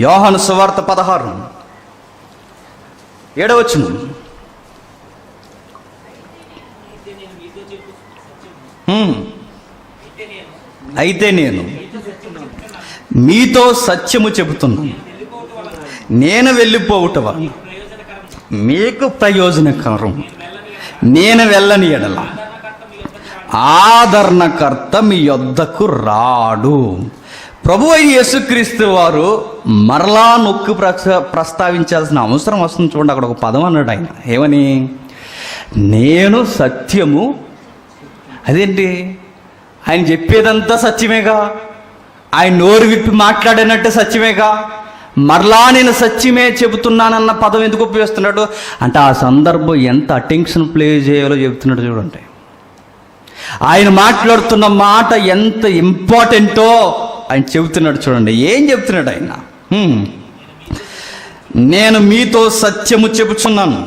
యోహాను సువార్త 16:7 అయితే నేను మీతో సత్యము చెబుతున్నాను, నేను వెళ్ళిపోవుట వలన మీకు ప్రయోజనకరం. నేను వెళ్ళని ఎడల ఆదరణకర్త మీ యొద్దకు రాడు. ప్రభువైన యేసుక్రీస్తు వారు మరలా నొక్కి ప్రస్తావించాల్సిన అవసరం వస్తుంది. చూడండి, అక్కడ ఒక పదం అన్నాడు ఆయన. ఏమని? నేను సత్యము. అదేంటి? ఆయన చెప్పేదంతా సత్యమేగా, ఆయన నోరు విప్పి మాట్లాడినట్టే సత్యమేగా, మరలా నేను సత్యమే చెబుతున్నానన్న పదం ఎందుకు ఉపయోగిస్తున్నాడు అంటే ఆ సందర్భం ఎంత అటెన్షన్ ప్లే చేయాలో చెబుతున్నాడు. చూడండి, ఆయన మాట్లాడుతున్న మాట ఎంత ఇంపార్టెంటో ఆయన చెబుతున్నాడు. చూడండి ఏం చెబుతున్నాడు ఆయన. నేను మీతో సత్యము చెబుతున్నాను,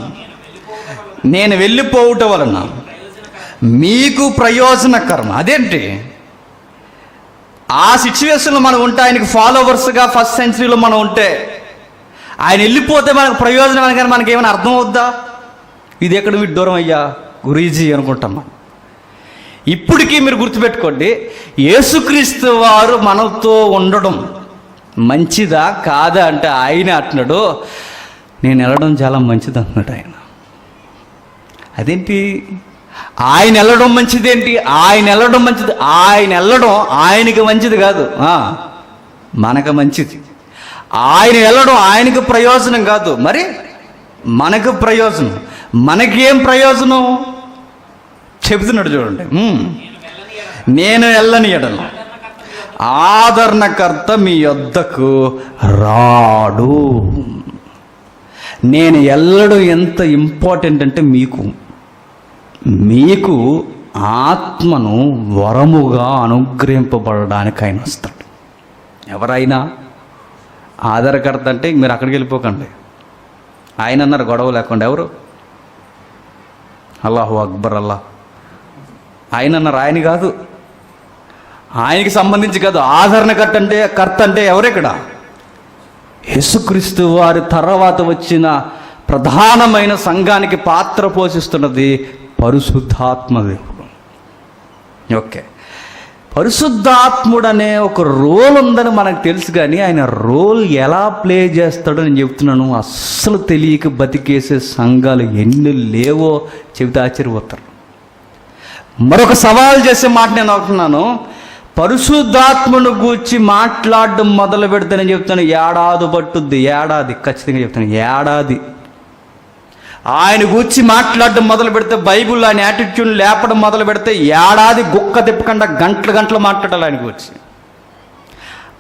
నేను వెళ్ళిపోవుట వలన మీకు ప్రయోజనకరం. అదేంటి? ఆ సిచ్యువేషన్లో మనం ఉంటే, ఆయనకి ఫాలోవర్స్గా ఫస్ట్ సెంచరీలో మనం ఉంటే, ఆయన వెళ్ళిపోతే మనకు ప్రయోజనం అని కానీ మనకి ఏమైనా అర్థం అవుద్దా? ఇది ఎక్కడ మీరు దూరం అయ్యా గురీజీ అనుకుంటాం మనం. ఇప్పటికీ మీరు గుర్తుపెట్టుకోండి, యేసుక్రీస్తు వారు మనతో ఉండడం మంచిదా కాదా అంటే ఆయన అంటున్నాడు, నేను వెళ్ళడం చాలా మంచిది అంటున్నాడు ఆయన. అదేంటి? ఆయన వెళ్ళడం మంచిదేంటి? ఆయన వెళ్ళడం మంచిది. ఆయన వెళ్ళడం ఆయనకి మంచిది కాదు, మనకు మంచిది. ఆయన వెళ్ళడం ఆయనకు ప్రయోజనం కాదు, మరి మనకు ప్రయోజనం. మనకేం ప్రయోజనం చెబుతున్నాడు. చూడండి, నేను వెళ్ళని ఎడల ఆదరణకర్త మీ యొద్దకు రాడు. నేను వెళ్ళడం ఎంత ఇంపార్టెంట్ అంటే మీకు ఆత్మను వరముగా అనుగ్రహింపబడడానికి ఆయన వస్తాడు. ఎవరైనా ఆధారకర్త అంటే మీరు అక్కడికి వెళ్ళిపోకండి. ఆయన అన్నారు గొడవ లేకుండా. ఎవరు? అల్లాహు అక్బర్ అల్లా. ఆయన అన్నారు, ఆయన కాదు, ఆయనకి సంబంధించి కాదు. కర్త అంటే ఎవరెక్కడ? యేసుక్రీస్తు వారి తర్వాత వచ్చిన ప్రధానమైన సంఘానికి పాత్ర పోషిస్తున్నది పరిశుద్ధాత్మ దేవుడు. ఓకే, పరిశుద్ధాత్ముడు అనే ఒక రోల్ ఉందని మనకు తెలుసు, కానీ ఆయన రోల్ ఎలా ప్లే చేస్తాడో నేను చెప్తున్నాను. అస్సలు తెలియక బతికేసే సంఘాలు ఎన్ని లేవో చెబితే ఆశ్చర్యపోతారు. మరొక సవాల్ చేసే మాట నేను అనుకున్నాను. పరిశుద్ధాత్మను గూర్చి మాట్లాడడం మొదలు పెడితే నేను చెప్తాను ఏడాది పట్టుద్ది. ఏడాది, ఖచ్చితంగా చెప్తాను, ఏడాది. ఆయన గూర్చి మాట్లాడడం మొదలు పెడితే, బైబుల్ ఆయన యాటిట్యూడ్ లేపడం మొదలు పెడితే ఏడాది గుక్క తిప్పకుండా గంటలు మాట్లాడాలి ఆయన గురించి.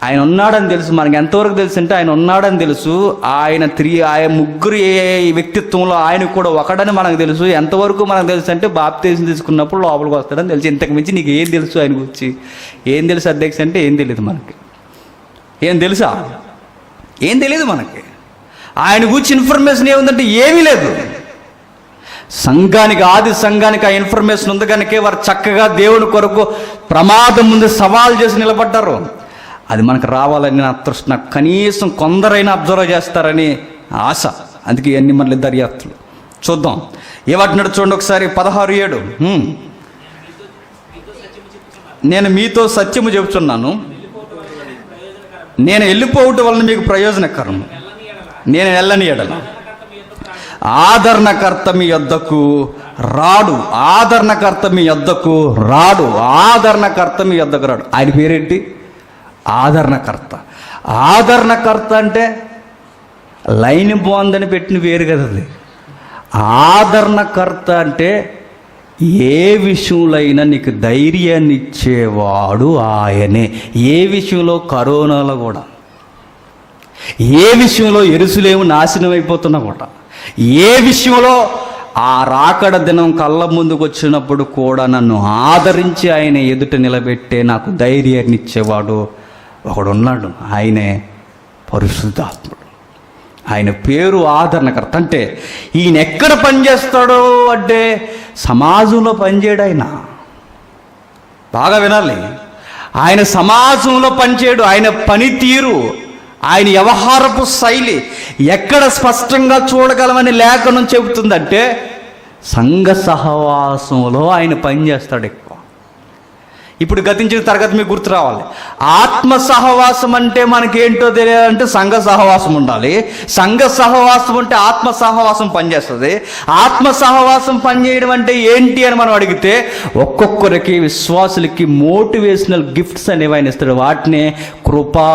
ఆయన ఉన్నాడని తెలుసు. మనకి ఎంతవరకు తెలుసు అంటే ఆయన ఉన్నాడని తెలుసు. ఆయన ముగ్గురు ఏ వ్యక్తిత్వంలో ఆయన కూడా ఒకడని మనకు తెలుసు. ఎంతవరకు మనకు తెలుసు అంటే బాప్తిసం తీసుకున్నప్పుడు లోపలికి వస్తాడని తెలుసు. ఇంతకు మించి నీకు ఏం తెలుసు ఆయన గురించి? ఏం తెలుసు అధ్యక్ష అంటే ఏం తెలియదు మనకి. ఏం తెలుసా? ఏం తెలియదు మనకి. ఆయన గురించి ఇన్ఫర్మేషన్ ఏముందంటే ఏమీ లేదు. సంఘానికి, ఆది సంఘానికి ఆ ఇన్ఫర్మేషన్ ఉంది కనుకే వారు చక్కగా దేవుని కొరకు ప్రమాదం ముందు సవాల్ చేసి నిలబడ్డారు. అది మనకు రావాలని నా తృష్ణ. కనీసం కొందరైనా అబ్జర్వ్ చేస్తారని ఆశ. అందుకే ఇవన్నీ మళ్ళీ దర్యాప్తులు చూద్దాం. ఏమంటున్నాడు చూడండి ఒకసారి. 16:7 నేను మీతో సత్యము చెబుతున్నాను, నేను వెళ్ళిపోవటం వలన మీకు ప్రయోజనకరం. నేను వెళ్ళని ఎడల ఆదరణకర్త మీ యొద్దకు రాడు. ఆదరణకర్త మీ యొద్దకు రాడు. ఆదరణకర్త మీ యొద్దకు రాడు. ఆయన పేరేంటి? ఆదరణకర్త. ఆదరణకర్త అంటే లైన్ బాగుందని పెట్టిన పేరు కదా అది. ఆదరణకర్త అంటే ఏ విషయంలో అయినా నీకు ధైర్యాన్ని ఇచ్చేవాడు ఆయనే. ఏ విషయంలో? కరోనాలో కూడా, ఏ విషయంలో యెరూషలేము నాశనం అయిపోతున్నా కూడా, ఏ విషయంలో ఆ రాకడ దినం కళ్ళ ముందుకు వచ్చినప్పుడు కూడా నన్ను ఆదరించి ఆయన ఎదుట నిలబెట్టే నాకు ధైర్యాన్ని ఇచ్చేవాడు ఒకడున్నాడు. ఆయనే పరిశుద్ధాత్ముడు. ఆయన పేరు ఆదరణకర్త. అంటే ఈయన ఎక్కడ పనిచేస్తాడో అంటే సమాజంలో పనిచేయడు. ఆయన బాగా వినాలి. ఆయన సమాజంలో పనిచేయడు. ఆయన పనితీరు, ఆయన వ్యవహారపు శైలి ఎక్కడ స్పష్టంగా చూడగలమని లేఖనం చెబుతుందంటే సంఘ సహవాసంలో ఆయన పనిచేస్తాడు ఎక్కువ. ఇప్పుడు గతించిన తరగతి మీకు గుర్తు రావాలి. ఆత్మ సహవాసం అంటే మనకేంటో తెలియాలంటే సంఘ సహవాసం ఉండాలి. సంఘ సహవాసం అంటే ఆత్మ సహవాసం పనిచేస్తుంది. ఆత్మ సహవాసం పనిచేయడం అంటే ఏంటి అని మనం అడిగితే ఒక్కొక్కరికి విశ్వాసులకి మోటివేషనల్ గిఫ్ట్స్ అనేవి ఆయన ఇస్తాడు. వాటినే కృపా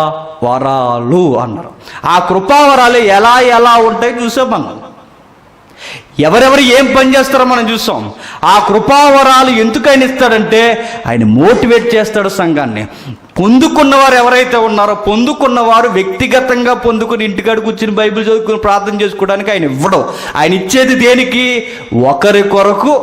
వరాలు అన్నారు. ఆ కృపావరాలు ఎలా ఎలా ఉంటాయి చూసాం మనం. ఎవరెవరు ఏం పని చేస్తారో మనం చూసాం. ఆ కృపావరాలు ఎందుకు ఆయన ఇస్తాడంటే ఆయన మోటివేట్ చేస్తాడు సంఘాన్ని. పొందుకున్నవారు ఎవరైతే ఉన్నారో పొందుకున్నవారు వ్యక్తిగతంగా పొందుకుని ఇంటికాడ కూర్చుని బైబిల్ చదువుకుని ప్రార్థన చేసుకోవడానికి ఆయన ఇవ్వడం. ఆయన ఇచ్చేది దేనికి? ఒకరి కొరకు,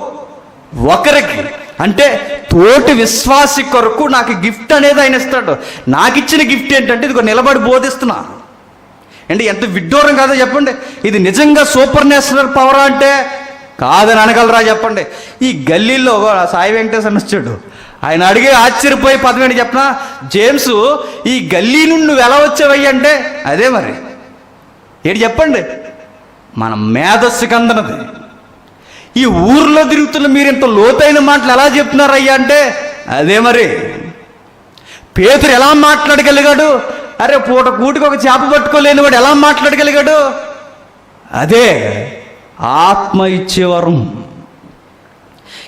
ఒకరికి అంటే తోటి విశ్వాసి కొరకు నాకు గిఫ్ట్ అనేది ఆయన ఇస్తాడు. నాకు ఇచ్చిన గిఫ్ట్ ఏంటంటే ఇదిగో నిలబడి బోధిస్తున్నా అంటే ఎంత విడ్డూరం కాదో చెప్పండి. ఇది నిజంగా సూపర్ నేషనల్ పవర్ అంటే కాదని అనగలరా చెప్పండి. ఈ గల్లీలో సాయి వెంకటేశ్వర వచ్చాడు. ఆయన అడిగి ఆశ్చర్యపోయి పదమేంటి చెప్పనా, జేమ్స్ ఈ గల్లీ నుండి నువ్వు ఎలా వచ్చావయ్య అంటే అదే మరి ఏంటి చెప్పండి, మన మేధస్సుకి అందనది. ఈ ఊర్లో తిరుగుతున్న మీరు ఇంత లోతైన మాటలు ఎలా చెప్తున్నారయ్యా అంటే అదే మరి. పేతురు ఎలా మాట్లాడగలిగాడు? అరే పూట కూటికి ఒక చేప పట్టుకోలేని వాడు ఎలా మాట్లాడగలిగాడు? అదే ఆత్మ ఇచ్చేవరం.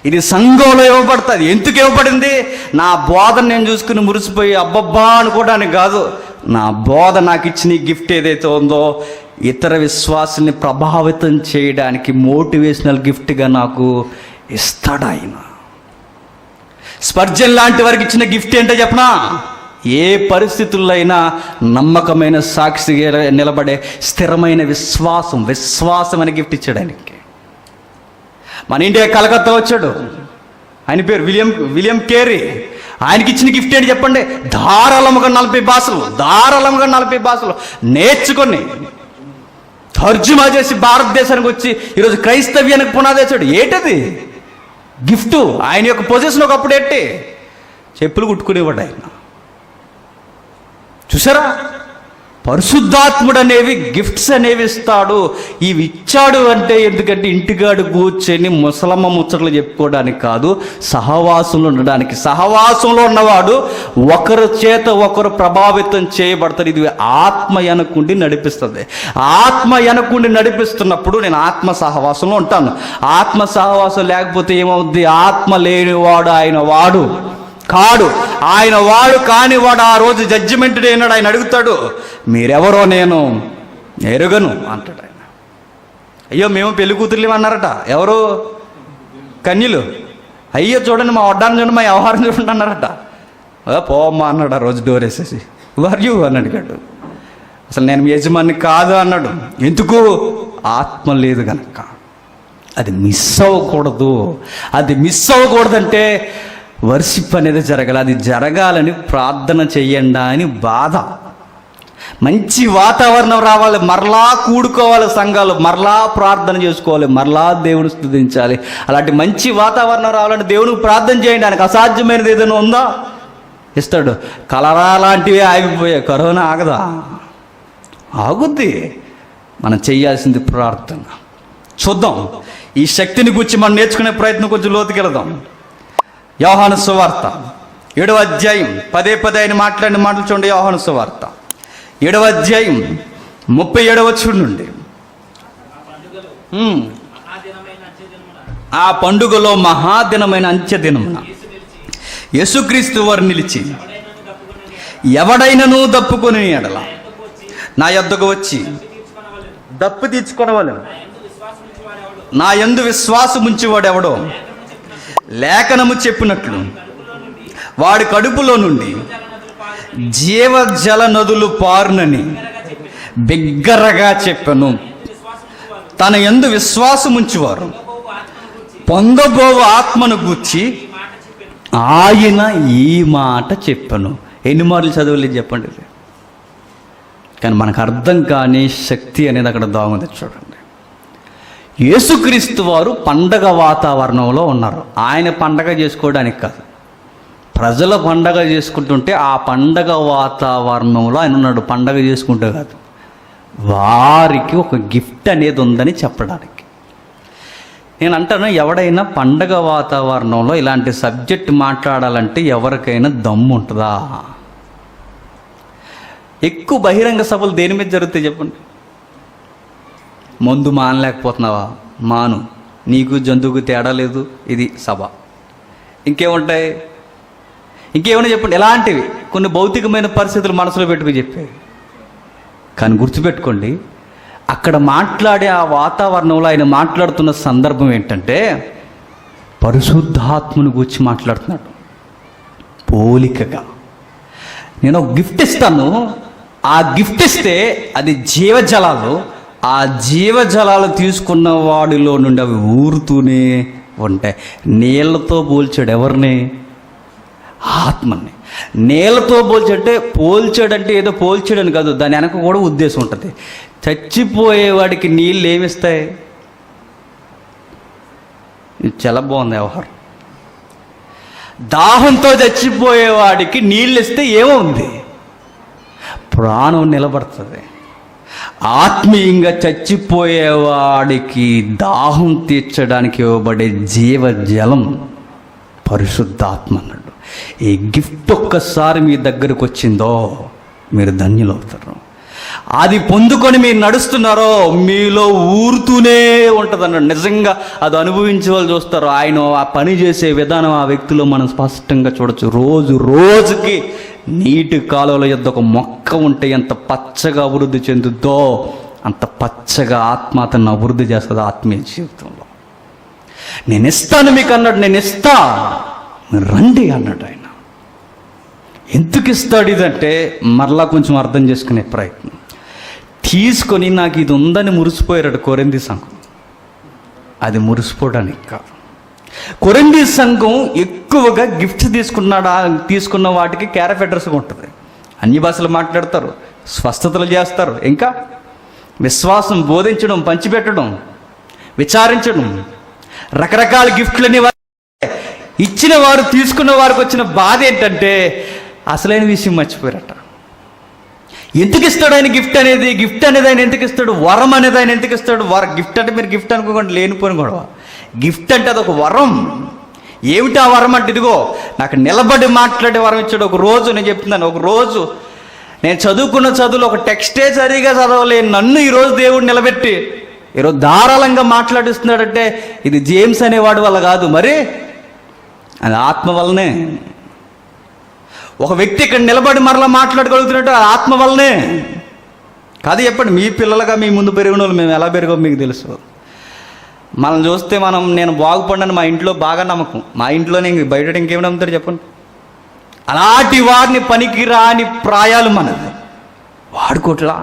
ఇది సంఘంలో ఇవ్వబడుతుంది. ఎందుకు ఇవ్వబడింది? నా బోధన నేను చూసుకుని మురిసిపోయి అబ్బబ్బా అనుకోవడానికి కాదు. నా బోధ నాకు ఇచ్చిన గిఫ్ట్ ఏదైతే ఉందో ఇతర విశ్వాసాన్ని ప్రభావితం చేయడానికి మోటివేషనల్ గిఫ్ట్గా నాకు ఇస్తాడు ఆయన. స్పర్జన్ లాంటి వారికి ఇచ్చిన గిఫ్ట్ ఏంటో చెప్పనా? ఏ పరిస్థితుల్లో అయినా నమ్మకమైన సాక్షిగా నిలబడే స్థిరమైన విశ్వాసం అని గిఫ్ట్ ఇచ్చాడు ఆయనకి. మన ఇండియా కలకత్తా వచ్చాడు. ఆయన పేరు విలియం కేరీ. ఆయనకి ఇచ్చిన గిఫ్ట్ ఏంటి చెప్పండి? ధారాళముగా 40 భాషలు నేర్చుకొని తర్జుమా చేసి భారతదేశానికి వచ్చి ఈరోజు క్రైస్తవ్యానికి పునాదేశాడు. ఏంటది గిఫ్ట్? ఆయన యొక్క పొజిషన్ ఒకప్పుడు ఏంటి? చెప్పులు కుట్టుకునేవాడు ఆయన. చూసారా, పరిశుద్ధాత్ముడు అనేవి గిఫ్ట్స్ అనేవి ఇస్తాడు. ఇవి ఇచ్చాడు అంటే ఎందుకంటే ఇంటికాడు కూర్చొని ముసలమ్మ ముచ్చట్లు చెప్పుకోవడానికి కాదు, సహవాసంలో ఉండడానికి. సహవాసంలో ఉన్నవాడు ఒకరి చేత ఒకరు ప్రభావితం చేయబడతారు. ఇది ఆత్మ ఎనకుండి నడిపిస్తుంది. ఆత్మ ఎనకుండి నడిపిస్తున్నప్పుడు నేను ఆత్మ సహవాసంలో ఉంటాను. ఆత్మ సహవాసం లేకపోతే ఏమవుద్ది? ఆత్మ లేనివాడు ఆయన వాడు కాడు. ఆయన వాడు కానివాడు ఆ రోజు జడ్జిమెంట్ డే అన్నాడు. ఆయన అడుగుతాడు, మీరెవరో నేను ఎరుగను అంటాడు ఆయన. అయ్యో మేము పెళ్లి కూతుర్లు అన్నారట. ఎవరు? కన్యలు. అయ్యో చూడండి మా వడ్డాన్ని చూడండి, మా వ్యవహారం చూడండి అన్నారట. పోమ్మా అన్నాడు ఆ రోజు డోర్ వేసేసి. వర్యు అని అడిగాడు. అసలు నేను మీ యజమాని కాదు అన్నాడు. ఎందుకు? ఆత్మ లేదు కనుక. అది మిస్ అవ్వకూడదు. అది మిస్ అవ్వకూడదంటే వర్షిప్ అనేది జరగాలి. అది జరగాలని ప్రార్థన చెయ్యండి అని బాధ. మంచి వాతావరణం రావాలి, మరలా కూడుకోవాలి సంఘాలు, మరలా ప్రార్థన చేసుకోవాలి, మరలా దేవుని స్తుతించాలి. అలాంటి మంచి వాతావరణం రావాలంటే దేవునికి ప్రార్థన చేయండి. ఆయనకు అసాధ్యమైనది ఏదైనా ఉందా? ఇస్తాడు. కలరా లాంటివి ఆగిపోయాయి, కరోనా ఆగదా? ఆగుద్ది. మనం చేయాల్సింది ప్రార్థన. చూద్దాం, ఈ శక్తిని గురించి మనం నేర్చుకునే ప్రయత్నం కొంచెం లోతుకెళదాం. యోహాను సువార్త 7వ అధ్యాయం పదే ఆయన మాట్లాడిన మాటలు చూడండి. యోహాను సువార్త 7వ అధ్యాయం 37వ వచనం నుండి. ఆ పండుగలో మహాదినమైన అంత్యదినమున యేసుక్రీస్తు వారు నిలిచి ఎవడైనను దప్పుకొని ఎడల నా యొద్దకు వచ్చి దప్పు తీర్చుకొనవలెను. నా యందు విశ్వాసముంచువాడెవడో లేఖనము చెప్పినట్లు వాడి కడుపులో నుండి జీవజల నదులు పారునని బిగ్గరగా చెప్పెను. తన యందు విశ్వాసముంచువారు పొందబోవు ఆత్మను గూర్చి ఆయన ఈ మాట చెప్పెను. ఎన్ని మార్లు చదవలేదు చెప్పండి. కానీ మనకు అర్థం కాని శక్తి అనేది అక్కడ దాగుంది. చూడండి, యేసుక్రీస్తు వారు పండగ వాతావరణంలో ఉన్నారు. ఆయన పండగ చేసుకోవడానికి కాదు, ప్రజల పండగ చేసుకుంటుంటే ఆ పండగ వాతావరణంలో ఆయన ఉన్నాడు. పండగ చేసుకుంటే కాదు, వారికి ఒక గిఫ్ట్ అనేది ఉందని చెప్పడానికి. నేను అంటాను, ఎవడైనా పండగ వాతావరణంలో ఇలాంటి సబ్జెక్ట్ మాట్లాడాలంటే ఎవరికైనా దమ్ము ఉంటుందా? ఎక్కువ బహిరంగ సభలు దేని మీద జరుగుతాయి చెప్పండి? మందు మానలేకపోతున్నావా? మాను, నీకు జంతువుకు తేడా లేదు, ఇది సభ. ఇంకేముంటాయి? ఇంకేమైనా చెప్పండి. ఎలాంటివి కొన్ని భౌతికమైన పరిస్థితులు మనసులో పెట్టుకు చెప్పేవి. కానీ గుర్తుపెట్టుకోండి, అక్కడ మాట్లాడే ఆ వాతావరణంలో ఆయన మాట్లాడుతున్న సందర్భం ఏంటంటే పరిశుద్ధాత్మను గురించి మాట్లాడుతున్నాడు. పోలికగా నేను ఒక గిఫ్ట్ ఇస్తాను, ఆ గిఫ్ట్ ఇస్తే అది జీవజలాలు, ఆ జీవజలాలు తీసుకున్న వాడిలో నుండి అవి ఊరుతూనే ఉంటాయి. నీళ్లతో పోల్చాడు ఎవరిని? ఆత్మని. నీళ్లతో పోల్చాడంటే ఏదో పోల్చాడని కాదు, దాని వెనక కూడా ఉద్దేశం ఉంటుంది. చచ్చిపోయేవాడికి నీళ్ళు ఏమిస్తాయి? ఇది చాలా బాగుంది వ్యవహారం. దాహంతో చచ్చిపోయేవాడికి నీళ్ళు ఇస్తే ఏముంది? ప్రాణం నిలబడుతుంది. ఆత్మీయంగా చచ్చిపోయేవాడికి దాహం తీర్చడానికి ఇవ్వబడే జీవజలం పరిశుద్ధాత్మ అన్నాడు. ఈ గిఫ్ట్ ఒక్కసారి మీ దగ్గరకు వచ్చిందో మీరు ధన్యులవుతారు. అది పొందుకొని మీరు నడుస్తున్నారో మీలో ఊరుతూనే ఉంటుంది అన్నాడు. నిజంగా అది అనుభవించే వాళ్ళు చూస్తారు. ఆయన ఆ పని చేసే విధానం ఆ వ్యక్తిలో మనం స్పష్టంగా చూడొచ్చు. రోజు రోజుకి నీటి కాలువల యొద్ద ఒక మొక్క ఉంటే ఎంత పచ్చగా అభివృద్ధి చెందుద్దో అంత పచ్చగా ఆత్మ అతన్ని అభివృద్ధి చేస్తుంది ఆత్మీయ జీవితంలో. నేను ఇస్తాను మీకు అన్నాడు. నేను ఇస్తా, మీరు రండి అన్నాడు ఆయన. ఎందుకు ఇస్తాడు ఇదంటే మరలా కొంచెం అర్థం చేసుకునే ప్రయత్నం. తీసుకొని నాకు ఇది ఉందని మురిసిపోయాడు కొరింథీ సంఘం. అది మురిసిపోవడానికి కాదు. కొరింథీ సంఘం ఎక్కువగా గిఫ్ట్స్ తీసుకున్న వాటికి క్యారెఫ్ అడ్రస్గా ఉంటుంది. అన్ని భాషలు మాట్లాడతారు, స్వస్థతలు చేస్తారు, ఇంకా విశ్వాసం బోధించడం, పంచిపెట్టడం, విచారించడం, రకరకాల గిఫ్ట్లని ఇచ్చిన వారు తీసుకున్న వారికి వచ్చిన బాధ ఏంటంటే అసలైన విషయం మర్చిపోయారట. ఎందుకు ఇస్తాడు ఆయన గిఫ్ట్ అనేది ఆయన ఎందుకు ఇస్తాడు? వరం అనేది ఆయన ఎందుకు ఇస్తాడు? గిఫ్ట్ అంటే మీరు గిఫ్ట్ అనుకోకుండా లేనిపోయిన గొడవ. గిఫ్ట్ అంటే అదొక వరం. ఏమిటి ఆ వరం అంటే, ఇదిగో నాకు నిలబడి మాట్లాడే వరం ఇచ్చాడు. ఒక రోజు నేను చెప్తున్నాను, ఒక రోజు నేను చదువుకున్న చదువులో ఒక టెక్స్టే సరిగా చదవలేను నన్ను ఈరోజు దేవుడు నిలబెట్టి ఈరోజు ధారాళంగా మాట్లాడిస్తున్నాడంటే ఇది జేమ్స్ అనేవాడి వల్ల కాదు, మరి అది ఆత్మ వల్లనే. ఒక వ్యక్తి ఇక్కడ నిలబడి మరలా మాట్లాడగలుగుతున్నట్టు ఆత్మ వల్లనే కాదు. చెప్పండి, మీ పిల్లలుగా మీ ముందు పెరిగిన వాళ్ళు మేము ఎలా పెరిగామో మీకు తెలుసు. మనం చూస్తే నేను బాగుపడ్డాను మా ఇంట్లో బాగా నమ్మకం. మా ఇంట్లోనే బయట ఇంకేమి నమ్ముతారు చెప్పండి? అలాంటి వారిని పనికి రాని ప్రాయాలు మనది వాడుకోట్లా.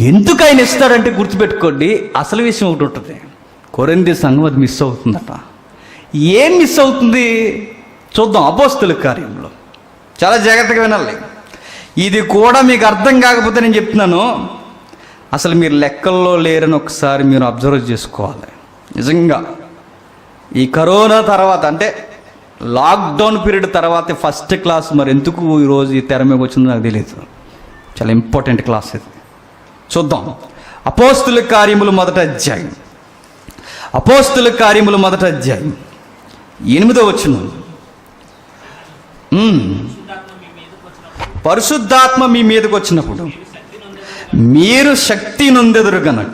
ఎందుకు ఆయన ఇస్తాడంటే గుర్తుపెట్టుకోండి, అసలు విషయం ఒకటి ఉంటుంది. కొరింథీ సంఘం అది మిస్ అవుతుందట. ఏం మిస్ అవుతుంది చూద్దాం. అపోస్తలుల కార్యంలో చాలా జాగ్రత్తగా వినాలి. ఇది కూడా మీకు అర్థం కాకపోతే నేను చెప్తున్నాను, అసలు మీరు లెక్కల్లో లేరని ఒకసారి మీరు అబ్జర్వ్ చేసుకోవాలి. నిజంగా ఈ కరోనా తర్వాత అంటే లాక్డౌన్ పీరియడ్ తర్వాత ఫస్ట్ క్లాస్ మరి ఎందుకు ఈరోజు ఈ తెర మీద వచ్చిందో నాకు తెలియదు. చాలా ఇంపార్టెంట్ క్లాస్ ఇది. చూద్దాం. అపోస్తలుల కార్యములు మొదటి అధ్యాయం 8వ వచనం. పరిశుద్ధాత్మ మీ మీదకి వచ్చినప్పుడు మీరు శక్తి నొందెదరు గనక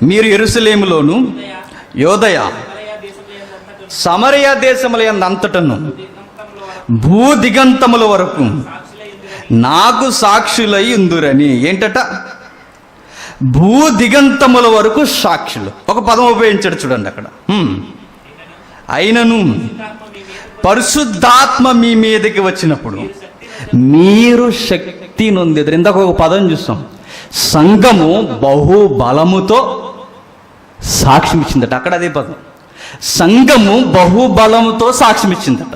మీరు యెరూషలేములోను యోదయ సమరయ దేశముల యందంతటను భూదిగంతముల వరకు నాకు సాక్షులై ఉందురని. ఏంటట? భూదిగంతముల వరకు సాక్షులు. ఒక పదం ఉపయోగించాడు చూడండి అక్కడ. అయినను పరిశుద్ధాత్మ మీ మీదకి వచ్చినప్పుడు మీరు శక్తి నొందెదరు. ఇందాక ఒక పదం చూస్తాం, సంఘము బహుబలముతో సాక్ష్యం ఇచ్చిందట. అక్కడ అదే పదం, సంఘము బహుబలముతో సాక్ష్యం ఇచ్చిందట.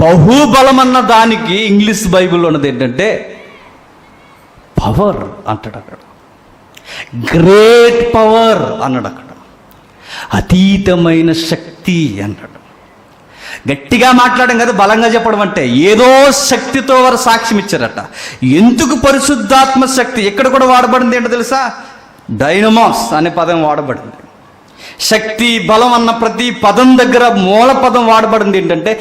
బహుబలం అన్న దానికి ఇంగ్లీష్ బైబిల్లో ఉన్నది ఏంటంటే పవర్ అంటాడు. అక్కడ గ్రేట్ పవర్ అన్నాడు. అక్కడ అతీతమైన శక్తి అన్నాడు. గట్టిగా మాట్లాడడం కదా బలంగా చెప్పడం అంటే. ఏదో శక్తితో వారు సాక్ష్యం ఇచ్చారట. ఎందుకు పరిశుద్ధాత్మ శక్తి ఇక్కడ కూడా వాడబడింది ఏంటో తెలుసా? డైనమాస్ అనే పదం వాడబడింది. శక్తి, బలం అన్న ప్రతి పదం దగ్గర మూల పదం వాడబడింది ఏంటంటే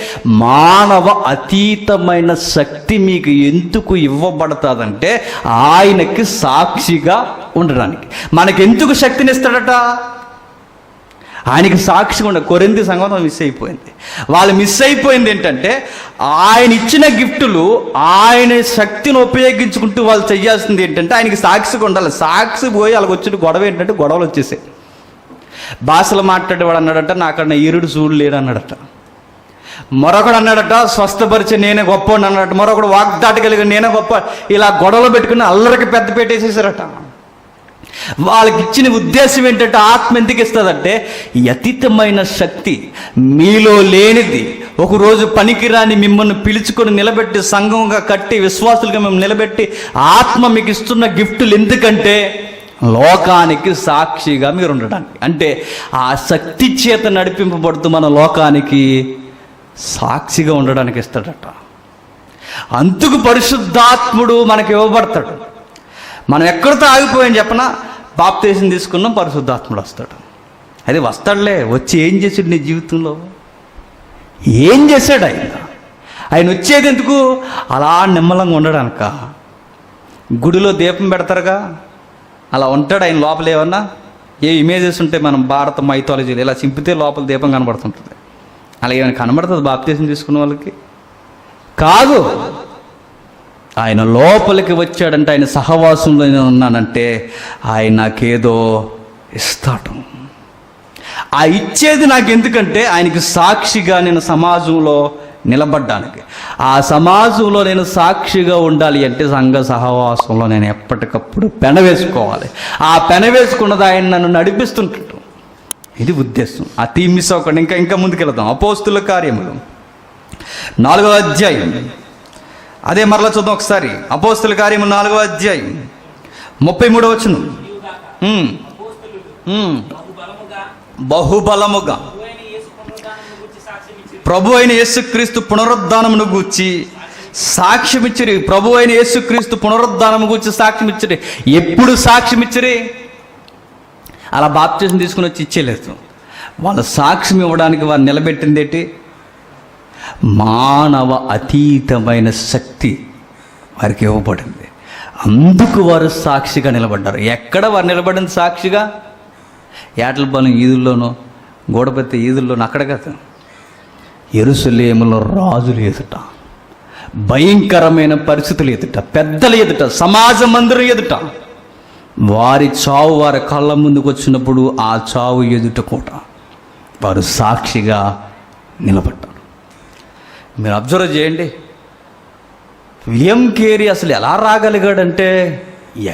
మానవ అతీతమైన శక్తి మీకు ఎందుకు ఇవ్వబడతాదంటే ఆయనకి సాక్షిగా ఉండడానికి. మనకెందుకు శక్తిని ఇస్తాడట? ఆయనకి సాక్షిగా ఉండ. కొరింథీ సంఘం మిస్ అయిపోయింది. వాళ్ళు మిస్ అయిపోయింది ఏంటంటే ఆయన ఇచ్చిన గిఫ్టులు ఆయన శక్తిని ఉపయోగించుకుంటూ వాళ్ళు చేయాల్సింది ఏంటంటే ఆయనకి సాక్షిగా ఉండాలి. సాక్షి పోయి వాళ్ళకి వచ్చిన గొడవ ఏంటంటే గొడవలు వచ్చేసాయి. భాషలు మాట్లాడేవాడు అన్నాడట నాకన్నా ఈరుడు చూడు లేడు అన్నాడట. మరొకడు అన్నాడట స్వస్థపరిచే నేనే గొప్ప అన్నాడట. మరొకడు వాగ్దాటి కలిగి నేనే గొప్ప. ఇలా గొడవలు పెట్టుకుని అల్లరికి పెద్ద పెట్టేసేసారట. వాళ్ళకి ఇచ్చిన ఉద్దేశం ఏంటంటే ఆత్మ ఎందుకు ఇస్తుందంటే ఈ అతీతమైన శక్తి మీలో లేనిది ఒకరోజు పనికిరాని మిమ్మల్ని పిలుచుకొని నిలబెట్టి సంఘంగా కట్టి విశ్వాసులుగా మేము నిలబెట్టి ఆత్మ మీకు ఇస్తున్న గిఫ్టులు ఎందుకంటే లోకానికి సాక్షిగా మీరు ఉండడానికి. అంటే ఆ శక్తి చేత నడిపింపబడుతూ మన లోకానికి సాక్షిగా ఉండడానికి ఇస్తాడట. అందుకు పరిశుద్ధాత్ముడు మనకి ఇవ్వబడతాడు. మనం ఎక్కడితో ఆగిపోయాం చెప్పనా? బాప్తీసం తీసుకున్నాం, పరిశుద్ధాత్ముడు వస్తాడు. అది వస్తాడులే, వచ్చి ఏం చేశాడు నీ జీవితంలో? ఏం చేశాడు ఆయన? ఆయన వచ్చేది ఎందుకు? అలా నిమ్మలంగా ఉండడానిక. గుడిలో దీపం పెడతారుగా, అలా ఉంటాడు ఆయన. లోపల ఏమన్నా ఏ ఇమేజెస్ ఉంటే మనం భారత మైథాలజీలో ఇలా చింపితే లోపల దీపం కనబడుతుంటుంది. అలా ఏమైనా కనబడుతుంది బాప్తీసం తీసుకున్న వాళ్ళకి? కాదు. ఆయన లోపలికి వచ్చాడంటే ఆయన సహవాసంలో నేను ఉన్నానంటే ఆయన నాకేదో ఇస్తాడు. ఆ ఇచ్చేది నాకు ఎందుకంటే ఆయనకి సాక్షిగా నేను సమాజంలో నిలబడ్డానికి. ఆ సమాజంలో నేను సాక్షిగా ఉండాలి అంటే సంఘ సహవాసంలో నేను ఎప్పటికప్పుడు పెనవేసుకోవాలి. ఆ పెనవేసుకున్నది ఆయన నన్ను నడిపిస్తుంటాడు. ఇది ఉద్దేశం. ఆ థీమ్ మిస్ అవ్వకుండా ఇంకా ముందుకెళ్దాం. అపోస్తుల కార్యములు 4వ అధ్యాయం. అదే మరలా చూద్దాం ఒకసారి. అపోస్తుల కార్యము 4వ అధ్యాయం 33వ వచనం. బహుబలముగా ప్రభు అయిన యేసుక్రీస్తు పునరుద్ధానమును గూర్చి సాక్ష్యమిచ్చిరి. ప్రభు అయిన యేసుక్రీస్తు పునరుద్ధానము గూర్చి సాక్ష్యమిచ్చిరి. ఎప్పుడు సాక్ష్యమిచ్చిరి? అలా బాప్తిసం తీసుకుని వచ్చి ఇచ్చేలేదు. వాళ్ళ సాక్ష్యం ఇవ్వడానికి వారు నిలబెట్టింది ఏంటి? మానవ అతీతమైన శక్తి వారికి ఇవ్వబడింది. అందుకు వారు సాక్షిగా నిలబడ్డారు. ఎక్కడ వారు నిలబడింది సాక్షిగా? ఏటలపాలెం ఈదుల్లోనో గోడపత్తి ఈదుల్లోనో అక్కడ కదా. యెరూషలేములో రాజులు ఎదుట, భయంకరమైన పరిస్థితులు ఎదుట, పెద్దలు ఎదుట, సమాజ మందిరం ఎదుట వారి చావు వారి కళ్ళ ముందుకు వచ్చినప్పుడు ఆ చావు ఎదుట కూడా వారు సాక్షిగా నిలబడ్డారు. మీరు అబ్జర్వ్ చేయండి. విలియం కేరీ అసలు ఎలా రాగలిగాడంటే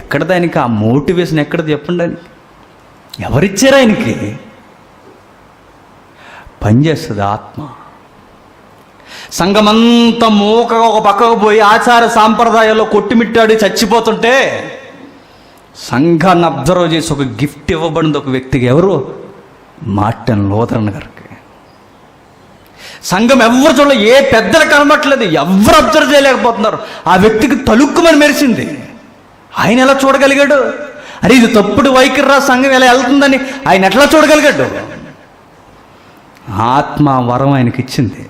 ఎక్కడ దానికి ఆ మోటివేషన్ ఎక్కడది చెప్పండి. ఆయనకి ఎవరిచ్చారు? ఆయనకి పనిచేస్తుంది ఆత్మ. సంఘమంతా మూకగా ఒక పక్కకు పోయి ఆచార సాంప్రదాయాల్లో కొట్టుమిట్టాడి చచ్చిపోతుంటే సంఘాన్ని అబ్జర్వ్ చేసి ఒక గిఫ్ట్ ఇవ్వబడింది ఒక వ్యక్తికి. ఎవరు? మార్టిన్ లూథరన్ గారికి. సంఘం ఎవరు చూడలే, ఏ పెద్దలు కనబట్టలేదు, ఎవరు అబ్జర్వ్ చేయలేకపోతున్నారు. ఆ వ్యక్తికి తలుక్కుమని మెరిసింది. ఆయన ఎలా చూడగలిగాడు? అరే ఇది తప్పుడు వైఖరిరా, సంఘం ఎలా వెళ్తుందని ఆయన ఎట్లా చూడగలిగాడు? ఆత్మ వరం ఆయనకి ఇచ్చింది.